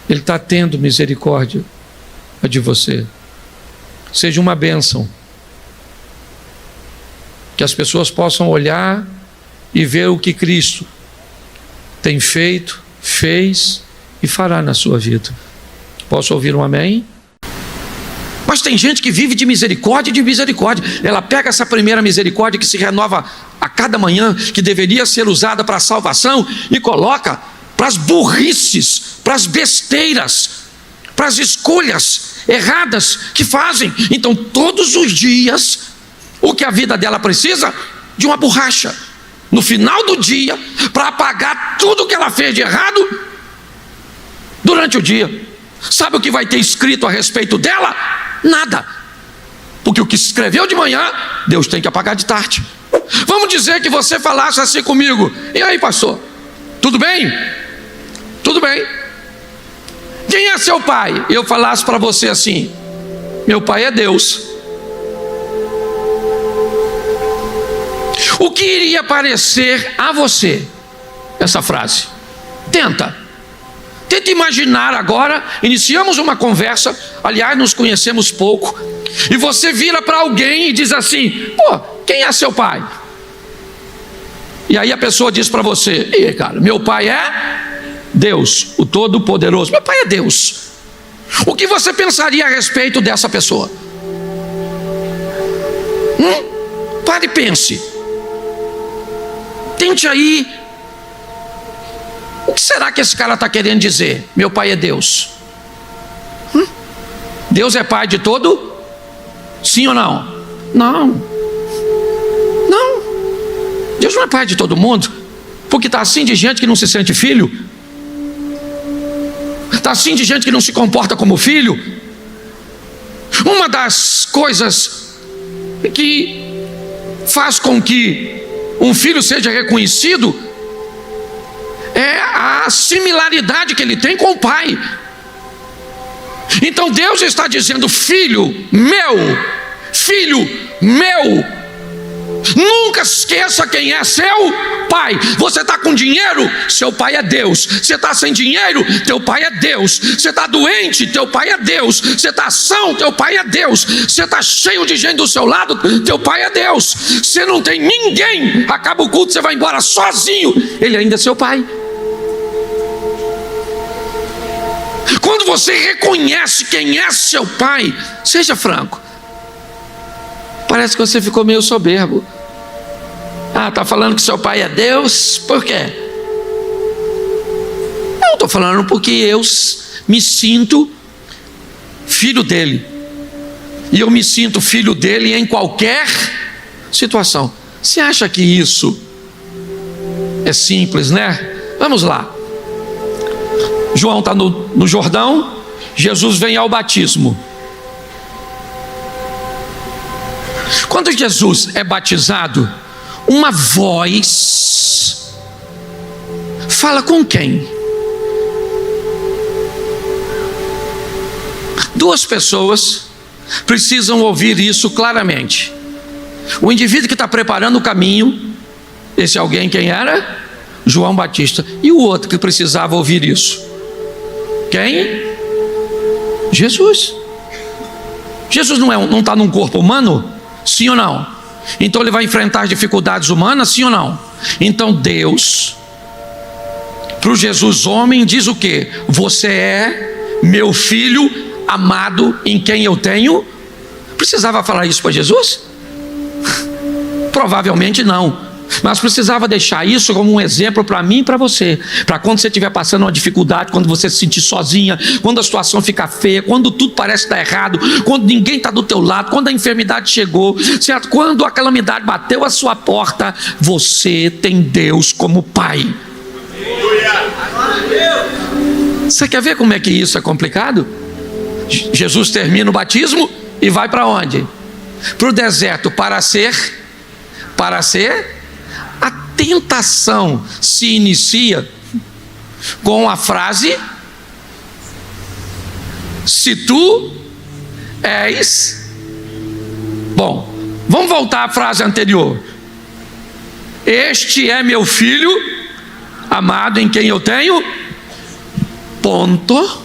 Ele está tendo misericórdia de você. Seja uma bênção. Que as pessoas possam olhar e ver o que Cristo tem feito, fez e fará na sua vida. Posso ouvir um amém? Mas tem gente que vive de misericórdia e de misericórdia. Ela pega essa primeira misericórdia que se renova a cada manhã, que deveria ser usada para a salvação, e coloca para as burrices, para as besteiras, para as escolhas erradas que fazem. Então todos os dias, o que a vida dela precisa? De uma borracha no final do dia, para apagar tudo que ela fez de errado durante o dia. Sabe o que vai ter escrito a respeito dela? Nada. Porque o que se escreveu de manhã, Deus tem que apagar de tarde. Vamos dizer que você falasse assim comigo: e aí, pastor, tudo bem? Tudo bem. Quem é seu pai? E eu falasse para você assim: meu pai é Deus. O que iria parecer a você essa frase? Tenta imaginar agora. Iniciamos uma conversa, aliás, nos conhecemos pouco, e você vira para alguém e diz assim: pô, quem é seu pai? E aí a pessoa diz para você: e cara, meu pai é Deus, o Todo-Poderoso. Meu pai é Deus. O que você pensaria a respeito dessa pessoa? Pare e pense. Tente aí. O que será que esse cara está querendo dizer? Meu pai é Deus. Deus é pai de todo? Sim ou não? Não. Não. Deus não é pai de todo mundo. Porque está assim de gente que não se sente filho. Está assim de gente que não se comporta como filho. Uma das coisas que faz com que um filho seja reconhecido é a similaridade que ele tem com o pai. Então Deus está dizendo: filho meu, nunca esqueça quem é seu pai. Você está com dinheiro? Seu pai é Deus. Você está sem dinheiro? Teu pai é Deus. Você está doente? Teu pai é Deus. Você está são? Teu pai é Deus. Você está cheio de gente do seu lado? Teu pai é Deus. Você não tem ninguém, acaba o culto, você vai embora sozinho, ele ainda é seu pai. Quando você reconhece quem é seu pai, seja franco, parece que você ficou meio soberbo. Está falando que seu pai é Deus, por quê? Não, estou falando porque eu me sinto filho dele, e eu me sinto filho dele em qualquer situação. Você acha que isso é simples, né? Vamos lá. João está no Jordão, Jesus vem ao batismo. Quando Jesus é batizado, uma voz fala com quem? Duas pessoas precisam ouvir isso claramente. O indivíduo que está preparando o caminho, esse alguém quem era? João Batista. E o outro que precisava ouvir isso? Quem? Jesus. Jesus não está num corpo humano? Sim ou não? Então ele vai enfrentar dificuldades humanas? Sim ou não? Então Deus, para o Jesus homem, diz o quê? Você é meu filho amado, em quem eu tenho. Precisava falar isso para Jesus? Provavelmente não. Mas precisava deixar isso como um exemplo para mim e para você, para quando você estiver passando uma dificuldade, quando você se sentir sozinha, quando a situação ficar feia, quando tudo parece estar errado, quando ninguém está do teu lado, quando a enfermidade chegou, certo? Quando a calamidade bateu a sua porta, você tem Deus como Pai. Você quer ver como é que isso é complicado? Jesus termina o batismo e vai para onde? Para o deserto, para ser. A tentação se inicia com a frase: se tu és. Bom, vamos voltar à frase anterior. Este é meu filho amado, em quem eu tenho. Ponto.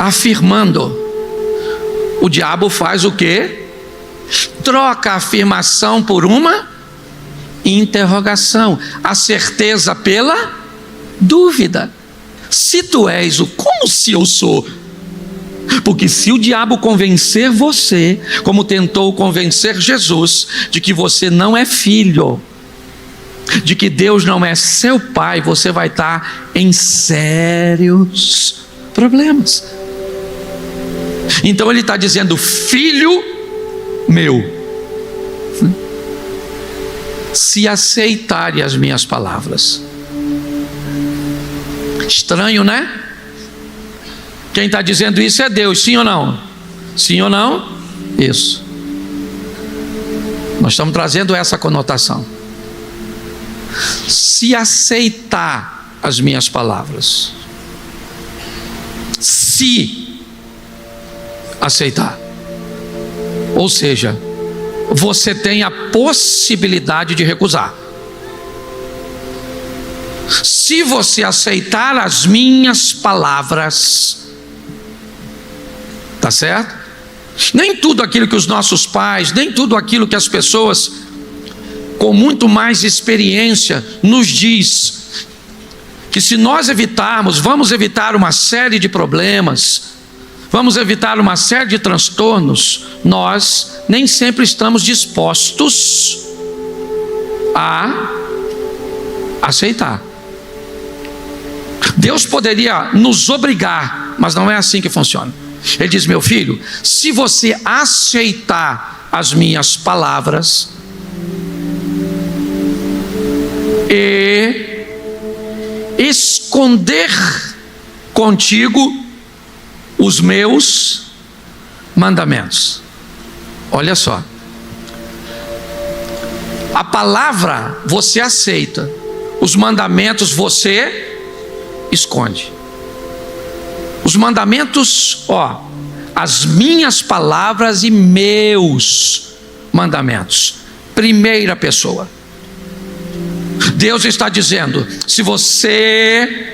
Afirmando. O diabo faz o quê? Troca a afirmação por uma interrogação, a certeza pela dúvida. Se tu és, como se eu sou? Porque se o diabo convencer você, como tentou convencer Jesus, de que você não é filho, de que Deus não é seu pai, você vai estar em sérios problemas. Então ele está dizendo: filho meu, se aceitarem as minhas palavras. Estranho, né? Quem está dizendo isso é Deus, sim ou não? Sim ou não? Isso. Nós estamos trazendo essa conotação. Se aceitar as minhas palavras, se aceitar, ou seja, você tem a possibilidade de recusar. Se você aceitar as minhas palavras, tá certo? Nem tudo aquilo que os nossos pais, nem tudo aquilo que as pessoas com muito mais experiência nos diz, que se nós evitarmos, vamos evitar uma série de problemas, vamos evitar uma série de transtornos. Nós nem sempre estamos dispostos a aceitar. Deus poderia nos obrigar, mas não é assim que funciona. Ele diz: meu filho, se você aceitar as minhas palavras e esconder contigo os meus mandamentos. Olha só, a palavra você aceita, os mandamentos você esconde. Os mandamentos, as minhas palavras e meus mandamentos, primeira pessoa. Deus está dizendo: se você,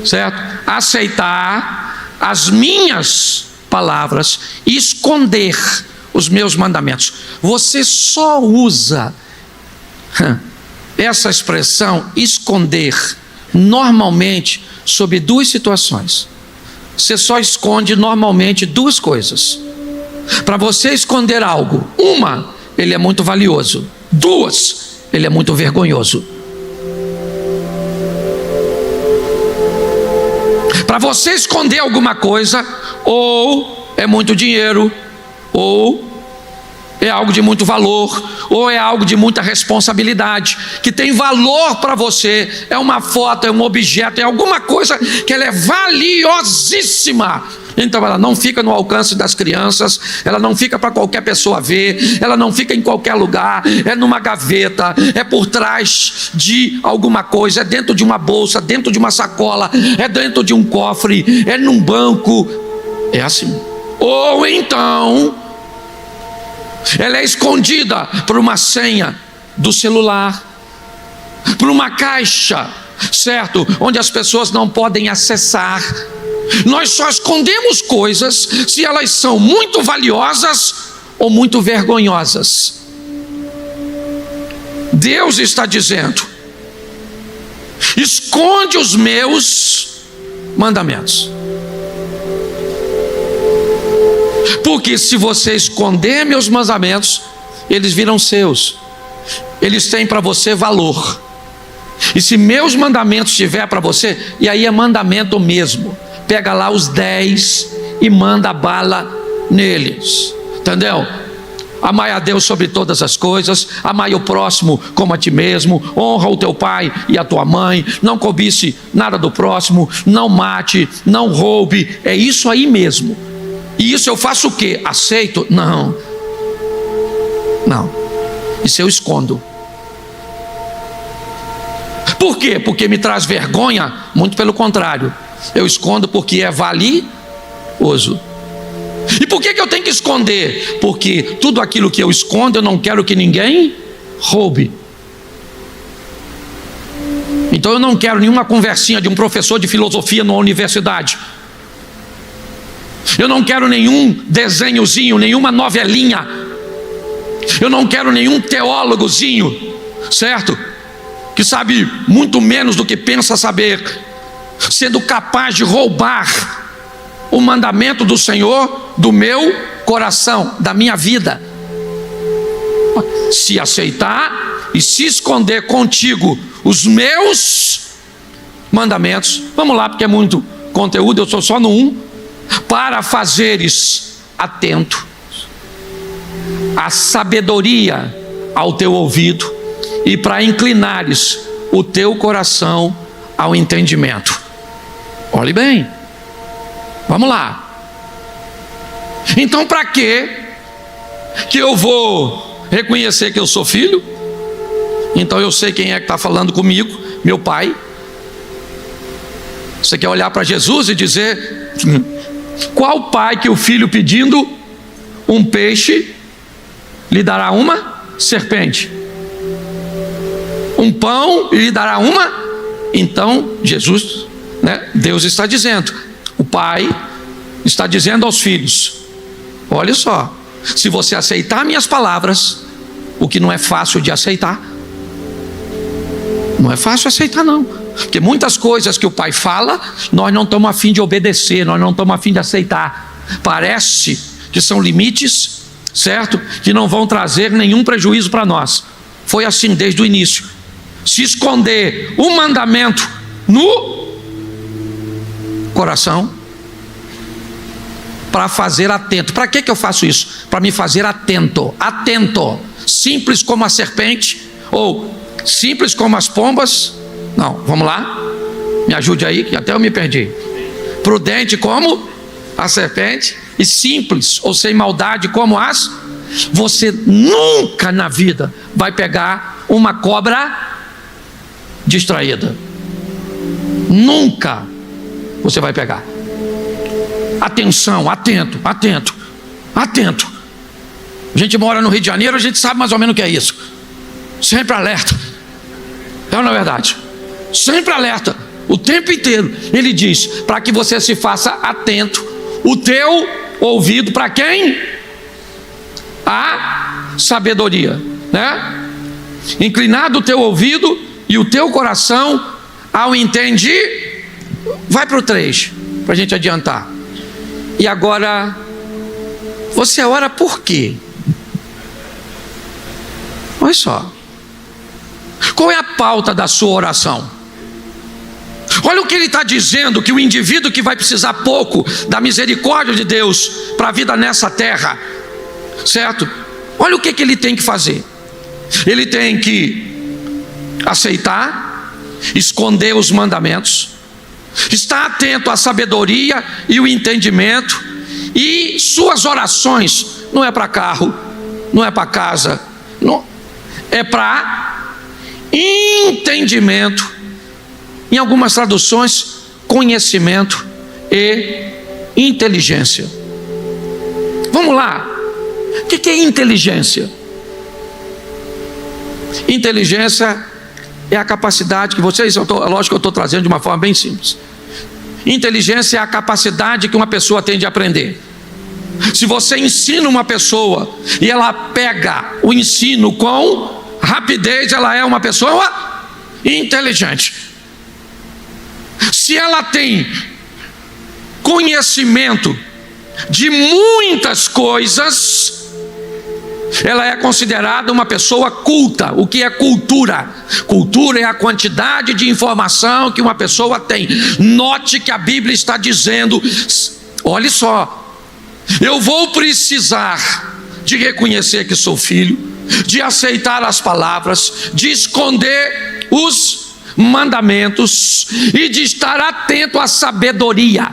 certo, aceitar as minhas palavras e esconder os meus mandamentos. Você só usa essa expressão esconder normalmente sobre duas situações. Você só esconde normalmente duas coisas. Para você esconder algo, uma, ele é muito valioso. Duas, ele é muito vergonhoso. Para você esconder alguma coisa, ou é muito dinheiro, ou é algo de muito valor, ou é algo de muita responsabilidade, que tem valor para você, é uma foto, é um objeto, é alguma coisa que ela é valiosíssima. Então ela não fica no alcance das crianças, ela não fica para qualquer pessoa ver, ela não fica em qualquer lugar, é numa gaveta, é por trás de alguma coisa, é dentro de uma bolsa, dentro de uma sacola, é dentro de um cofre, é num banco, é assim. Ou então ela é escondida por uma senha do celular, por uma caixa, certo? Onde as pessoas não podem acessar. Nós só escondemos coisas se elas são muito valiosas ou muito vergonhosas. Deus está dizendo: esconde os meus mandamentos. Porque se você esconder meus mandamentos, eles viram seus. Eles têm para você valor. E se meus mandamentos tiver para você, e aí é mandamento mesmo, pega lá os 10 e manda bala neles. Entendeu? Amai a Deus sobre todas as coisas, amai o próximo como a ti mesmo, honra o teu pai e a tua mãe, não cobice nada do próximo, não mate, não roube. É isso aí mesmo. E isso eu faço o quê? Aceito? Não. Isso eu escondo. Por quê? Porque me traz vergonha? Muito pelo contrário. Eu escondo porque é valioso. E por que eu tenho que esconder? Porque tudo aquilo que eu escondo eu não quero que ninguém roube. Então eu não quero nenhuma conversinha de um professor de filosofia numa universidade. Eu não quero nenhum desenhozinho, nenhuma novelinha. Eu não quero nenhum teólogozinho, certo? Que sabe muito menos do que pensa saber, sendo capaz de roubar o mandamento do Senhor do meu coração, da minha vida. Se aceitar e se esconder contigo os meus mandamentos, vamos lá, porque é muito conteúdo, eu estou só no 1. Para fazeres atento a sabedoria ao teu ouvido e para inclinares o teu coração ao entendimento. Olhe bem, vamos lá. Então para que eu vou reconhecer que eu sou filho? Então eu sei quem é que está falando comigo, meu pai. Você quer olhar para Jesus e dizer: qual pai que o filho pedindo um peixe lhe dará uma serpente? Um pão lhe dará uma? Então Jesus, Deus está dizendo, o pai está dizendo aos filhos: olha só, se você aceitar minhas palavras, o que não é fácil de aceitar, não é fácil aceitar não, porque muitas coisas que o pai fala, nós não estamos a fim de obedecer, nós não estamos a fim de aceitar. Parece que são limites, certo? Que não vão trazer nenhum prejuízo para nós. Foi assim desde o início. Se esconder o mandamento no coração, para fazer atento. Para que eu faço isso? Para me fazer atento. Atento. Simples como a serpente, ou simples como as pombas. Não, vamos lá, me ajude aí, que até eu me perdi. Prudente como a serpente e simples ou sem maldade como as. Você nunca na vida vai pegar uma cobra distraída. Nunca você vai pegar. Atenção, atento, atento, atento. A gente mora no Rio de Janeiro, a gente sabe mais ou menos o que é isso. Sempre alerta. É ou não é verdade? Sempre alerta, o tempo inteiro. Ele diz, para que você se faça atento, o teu ouvido para quem? A sabedoria, Inclinado o teu ouvido e o teu coração ao entender. Vai para o 3, para a gente adiantar. E agora, você ora por quê? Olha só, qual é a pauta da sua oração? Olha o que ele está dizendo, que o indivíduo que vai precisar pouco da misericórdia de Deus para a vida nessa terra, certo? Olha o que ele tem que fazer. Ele tem que aceitar, esconder os mandamentos, estar atento à sabedoria e o entendimento, e suas orações não é para carro, não é para casa, não, é para entendimento, em algumas traduções, conhecimento e inteligência. Vamos lá, o que é inteligência? Inteligência é a capacidade que vocês, lógico que eu estou trazendo de uma forma bem simples. Inteligência é a capacidade que uma pessoa tem de aprender. Se você ensina uma pessoa e ela pega o ensino com rapidez, ela é uma pessoa inteligente. Se ela tem conhecimento de muitas coisas, ela é considerada uma pessoa culta. O que é cultura? Cultura é a quantidade de informação que uma pessoa tem. Note que a Bíblia está dizendo, olhe só, eu vou precisar de reconhecer que sou filho, de aceitar as palavras, de esconder os mandamentos e de estar atento à sabedoria.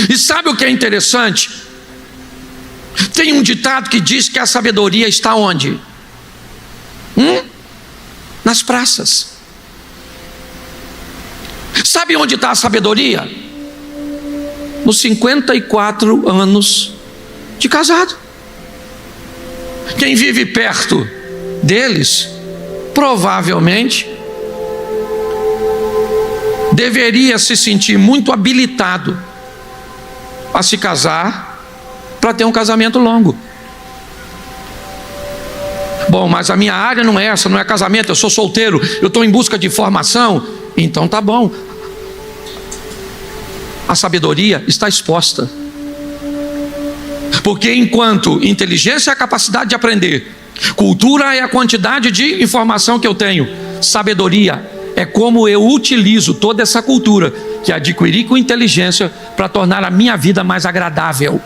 E sabe o que é interessante? Tem um ditado que diz que a sabedoria está onde? Nas praças. Sabe onde está a sabedoria? Nos 54 anos de casado. Quem vive perto deles, provavelmente, deveria se sentir muito habilitado a se casar, para ter um casamento longo. Bom, mas a minha área não é essa, não é casamento, eu sou solteiro, eu estou em busca de formação. Então tá bom. A sabedoria está exposta. Porque enquanto inteligência é a capacidade de aprender, cultura é a quantidade de informação que eu tenho, sabedoria é como eu utilizo toda essa cultura que adquiri com inteligência para tornar a minha vida mais agradável.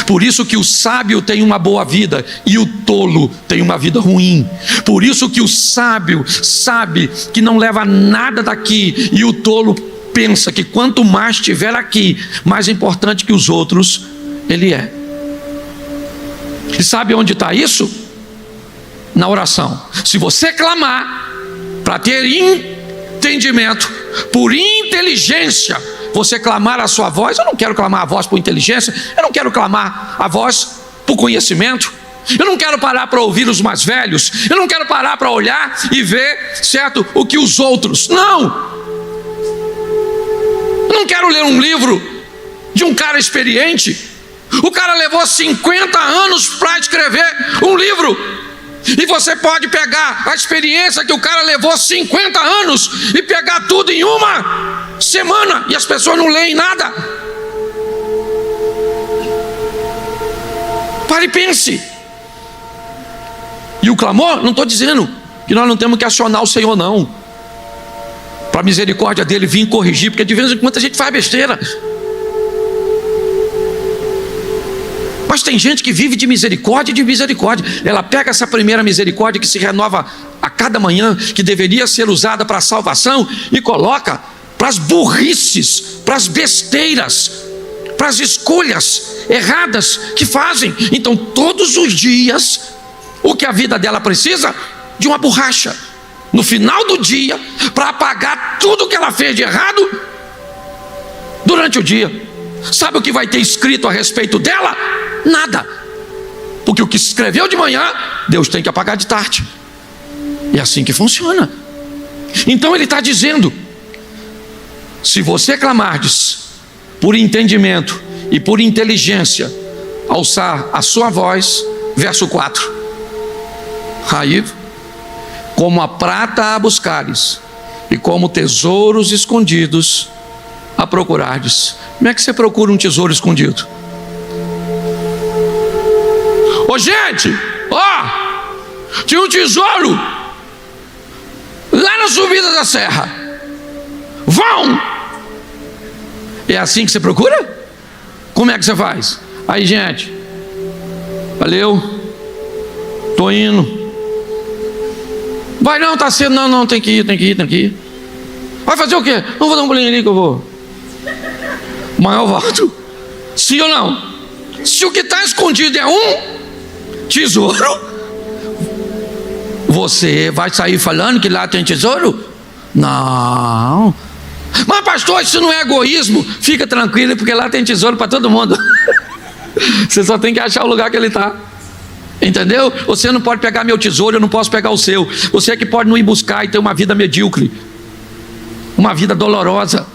Por isso que o sábio tem uma boa vida e o tolo tem uma vida ruim. Por isso que o sábio sabe que não leva nada daqui e o tolo pensa que quanto mais tiver aqui, mais importante que os outros ele é. E sabe onde está isso? Na oração. Se você clamar para ter entendimento, por inteligência, você clamar a sua voz, eu não quero clamar a voz por inteligência, eu não quero clamar a voz por conhecimento, eu não quero parar para ouvir os mais velhos, eu não quero parar para olhar e ver, certo, o que os outros, não, eu não quero ler um livro de um cara experiente, o cara levou 50 anos para escrever um livro, e você pode pegar a experiência que o cara levou 50 anos e pegar tudo em uma semana, e as pessoas não leem nada. Pare e pense. E o clamor, não estou dizendo que nós não temos que acionar o Senhor, não, para a misericórdia dele vir corrigir, porque de vez em quando a gente faz besteira. Mas tem gente que vive de misericórdia e de misericórdia. Ela pega essa primeira misericórdia que se renova a cada manhã, que deveria ser usada para a salvação, e coloca para as burrices, para as besteiras, para as escolhas erradas que fazem. Então todos os dias, o que a vida dela precisa? De uma borracha no final do dia, para apagar tudo que ela fez de errado durante o dia. Sabe o que vai ter escrito a respeito dela? Nada. Porque o que escreveu de manhã, Deus tem que apagar de tarde. É assim que funciona. Então ele está dizendo: se você clamardes por entendimento e por inteligência, alçar a sua voz, verso 4, aí, como a prata a buscares, e como tesouros escondidos a procurardes. Como é que você procura um tesouro escondido? Ô gente, ó, tinha um tesouro lá na subida da serra. Vão! É assim que você procura? Como é que você faz? Aí, gente, Valeu, tô indo. Vai não, tá cedo, não, tem que ir. Vai fazer o quê? Não, vou dar um pulinho ali que eu vou. Mas eu volto. Sim ou não? Se o que está escondido é um tesouro, você vai sair falando que lá tem tesouro? Não. Mas pastor, isso não é egoísmo. Fica tranquilo, porque lá tem tesouro para todo mundo. Você só tem que achar o lugar que ele está. Entendeu? Você não pode pegar meu tesouro, eu não posso pegar o seu. Você é que pode não ir buscar e ter uma vida medíocre, uma vida dolorosa.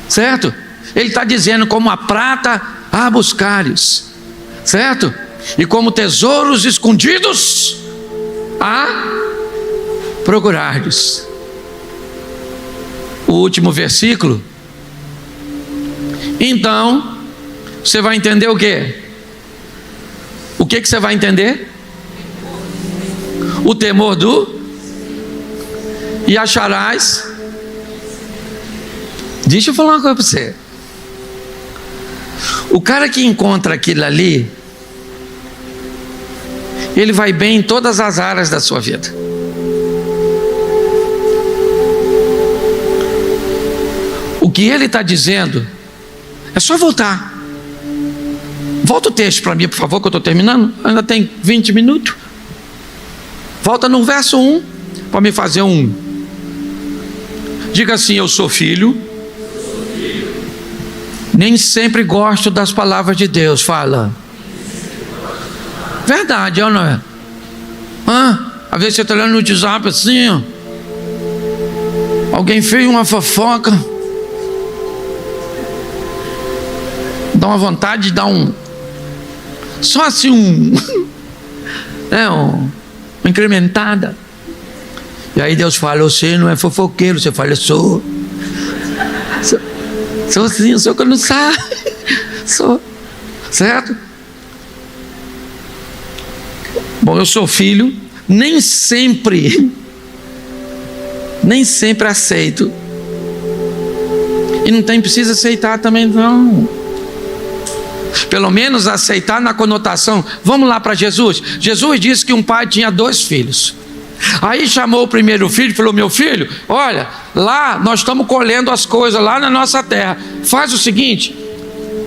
Certo? Ele está dizendo: como a prata a buscares, certo? E como tesouros escondidos a procurardes. O último versículo. Então você vai entender o quê? O que você vai entender? O temor do... E acharás... Deixa eu falar uma coisa para você. O cara que encontra aquilo ali, ele vai bem em todas as áreas da sua vida. O que ele está dizendo é só voltar. Volta o texto para mim, por favor, que eu estou terminando. Ainda tem 20 minutos. Volta no verso 1 para me fazer um. Diga assim: eu sou filho. Nem sempre gosto das palavras de Deus. Fala. Verdade, ou não é? Às vezes você está olhando no WhatsApp assim, ó. Alguém fez uma fofoca. Dá uma vontade de dar um... Só assim uma incrementada. E aí Deus fala: você não é fofoqueiro. Você fala: eu sou. Sou sim, sou que eu não sabe. Sou. Certo? Bom, eu sou filho. Nem sempre aceito. E não precisa aceitar também não. Pelo menos aceitar na conotação. Vamos lá para Jesus. Jesus disse que um pai tinha 2 filhos. Aí chamou o primeiro filho e falou: meu filho, olha, lá nós estamos colhendo as coisas lá na nossa terra. Faz o seguinte,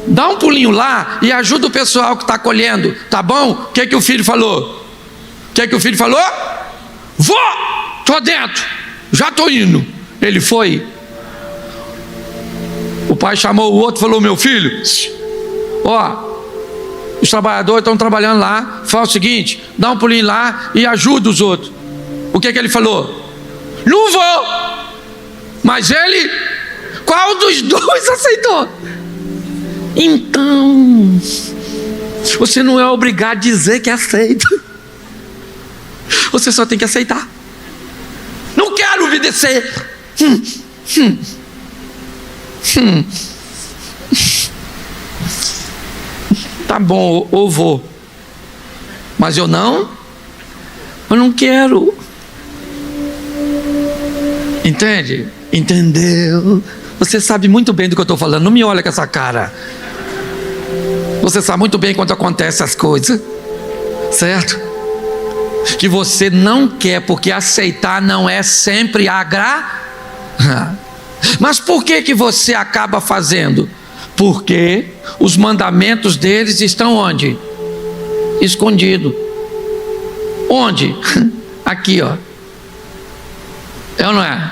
dá um pulinho lá e ajuda o pessoal que está colhendo, tá bom? O que o filho falou? Vou, tô dentro, já tô indo. Ele foi. O pai chamou o outro e falou: meu filho, os trabalhadores estão trabalhando lá, faz o seguinte, dá um pulinho lá e ajuda os outros. O que ele falou? Não vou. Mas ele, qual dos 2 aceitou? Então, você não é obrigado a dizer que aceita. Você só tem que aceitar. Não quero obedecer. Tá bom, eu vou. Mas eu não quero. Entende? Entendeu? Você sabe muito bem do que eu estou falando. Não me olha com essa cara. Você sabe muito bem quando acontecem as coisas, certo? Que você não quer, porque aceitar não é sempre Mas por que você acaba fazendo? Porque os mandamentos deles estão onde? Escondido. Onde? Aqui, ó. É ou não é?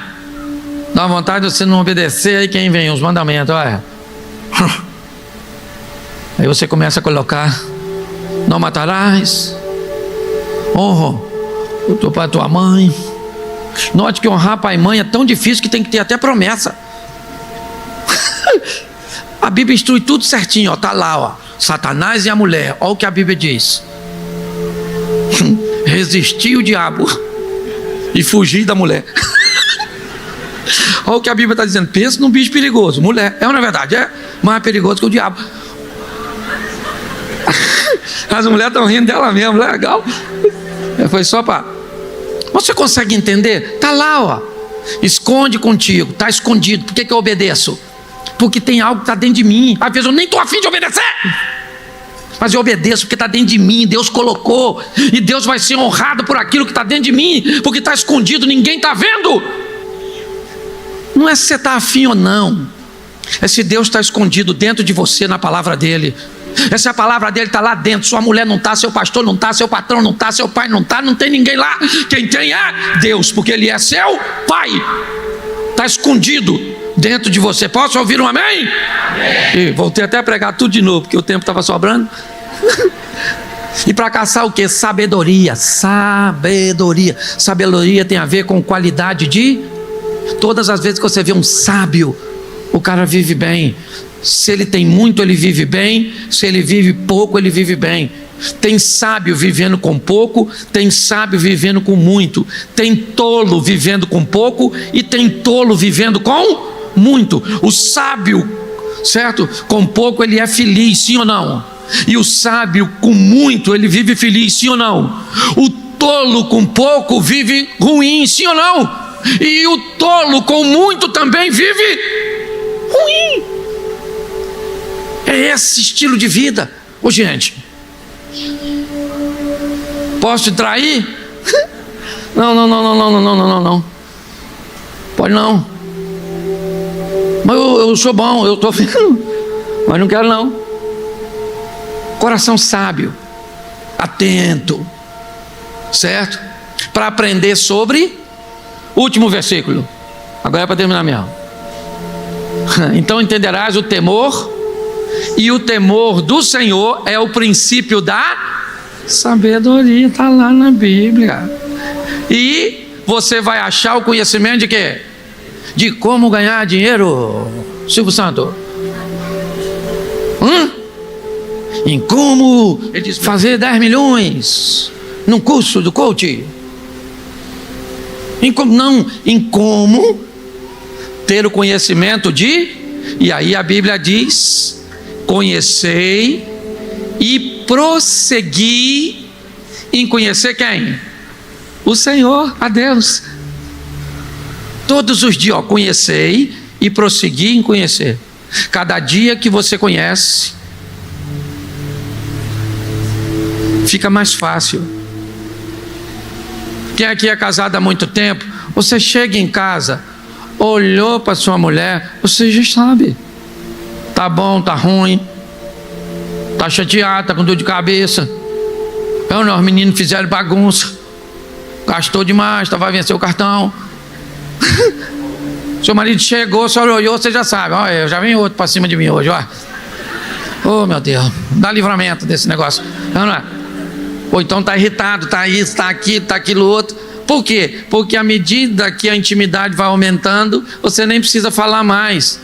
Dá vontade de você não obedecer. Aí quem vem? Os mandamentos, olha. Aí você começa a colocar: não matarás, honra o teu pai e tua mãe. Note que honrar pai e mãe é tão difícil que tem que ter até promessa. A Bíblia instrui tudo certinho, ó. Tá lá, ó. Satanás e a mulher. Olha o que a Bíblia diz: resistir o diabo e fugir da mulher. Olha o que a Bíblia está dizendo. Pensa num bicho perigoso. Mulher, é ou não é verdade? É mais perigoso que o diabo. As mulheres estão rindo dela mesmo. Legal. Foi só para... Você consegue entender? Está lá, ó. Esconde contigo. Está escondido. Por que eu obedeço? Porque tem algo que está dentro de mim. Às vezes eu nem estou a fim de obedecer. mas eu obedeço porque está dentro de mim, Deus colocou, e Deus vai ser honrado por aquilo que está dentro de mim, porque está escondido, ninguém está vendo. Não é se você está afim ou não, é se Deus está escondido dentro de você na palavra dele. É se a palavra dele está lá dentro, sua mulher não está, seu pastor não está, seu patrão não está, seu pai não está, não tem ninguém lá. Quem tem é Deus, porque ele é seu pai, está escondido dentro de você. Posso ouvir um amém? Amém. E voltei até a pregar tudo de novo, porque o tempo estava sobrando. E para caçar o que? Sabedoria. Sabedoria tem a ver com qualidade de... Todas as vezes que você vê um sábio, o cara vive bem. Se ele tem muito, ele vive bem. Se ele vive pouco, ele vive bem. Tem sábio vivendo com pouco, tem sábio vivendo com muito. Tem tolo vivendo com pouco e tem tolo vivendo com muito. O sábio, certo? Com pouco ele é feliz, sim ou não? E o sábio com muito, ele vive feliz, sim ou não? O tolo com pouco vive ruim, sim ou não? E o tolo com muito também vive ruim. É esse estilo de vida. Ô gente, posso te trair? Não. Pode não. Mas eu sou bom, eu estou vendo. Mas não quero não. Coração sábio, atento, certo? Para aprender sobre... Último versículo. Agora é para terminar mesmo. Então entenderás o temor, e o temor do Senhor é o princípio da sabedoria. Está lá na Bíblia. E você vai achar o conhecimento de quê? De como ganhar dinheiro. Silvio Santo. Em como ele diz, fazer 10 milhões num curso do coach. Em como ter o conhecimento de... E aí a Bíblia diz: conhecei e prossegui em conhecer quem? O Senhor, a Deus. Todos os dias, conhecei e prossegui em conhecer. Cada dia que você conhece, fica mais fácil. Quem aqui é casado há muito tempo, você chega em casa, olhou para sua mulher, você já sabe. Tá bom, tá ruim, tá chateado, tá com dor de cabeça. Não, os meninos fizeram bagunça, gastou demais, vai vencer o cartão. Seu marido chegou, só olhou, você já sabe. Olha, já vem outro para cima de mim hoje, ó. Oh, meu Deus, dá livramento desse negócio. Não é? Ou então está irritado, está isso, está aquilo, está aquilo outro. Por quê? Porque à medida que a intimidade vai aumentando, você nem precisa falar mais.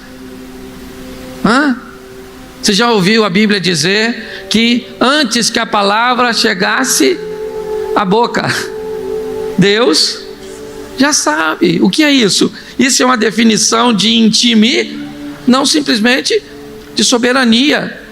Você já ouviu a Bíblia dizer que antes que a palavra chegasse à boca, Deus já sabe. O que é isso? Isso é uma definição de intimidade, não simplesmente de soberania.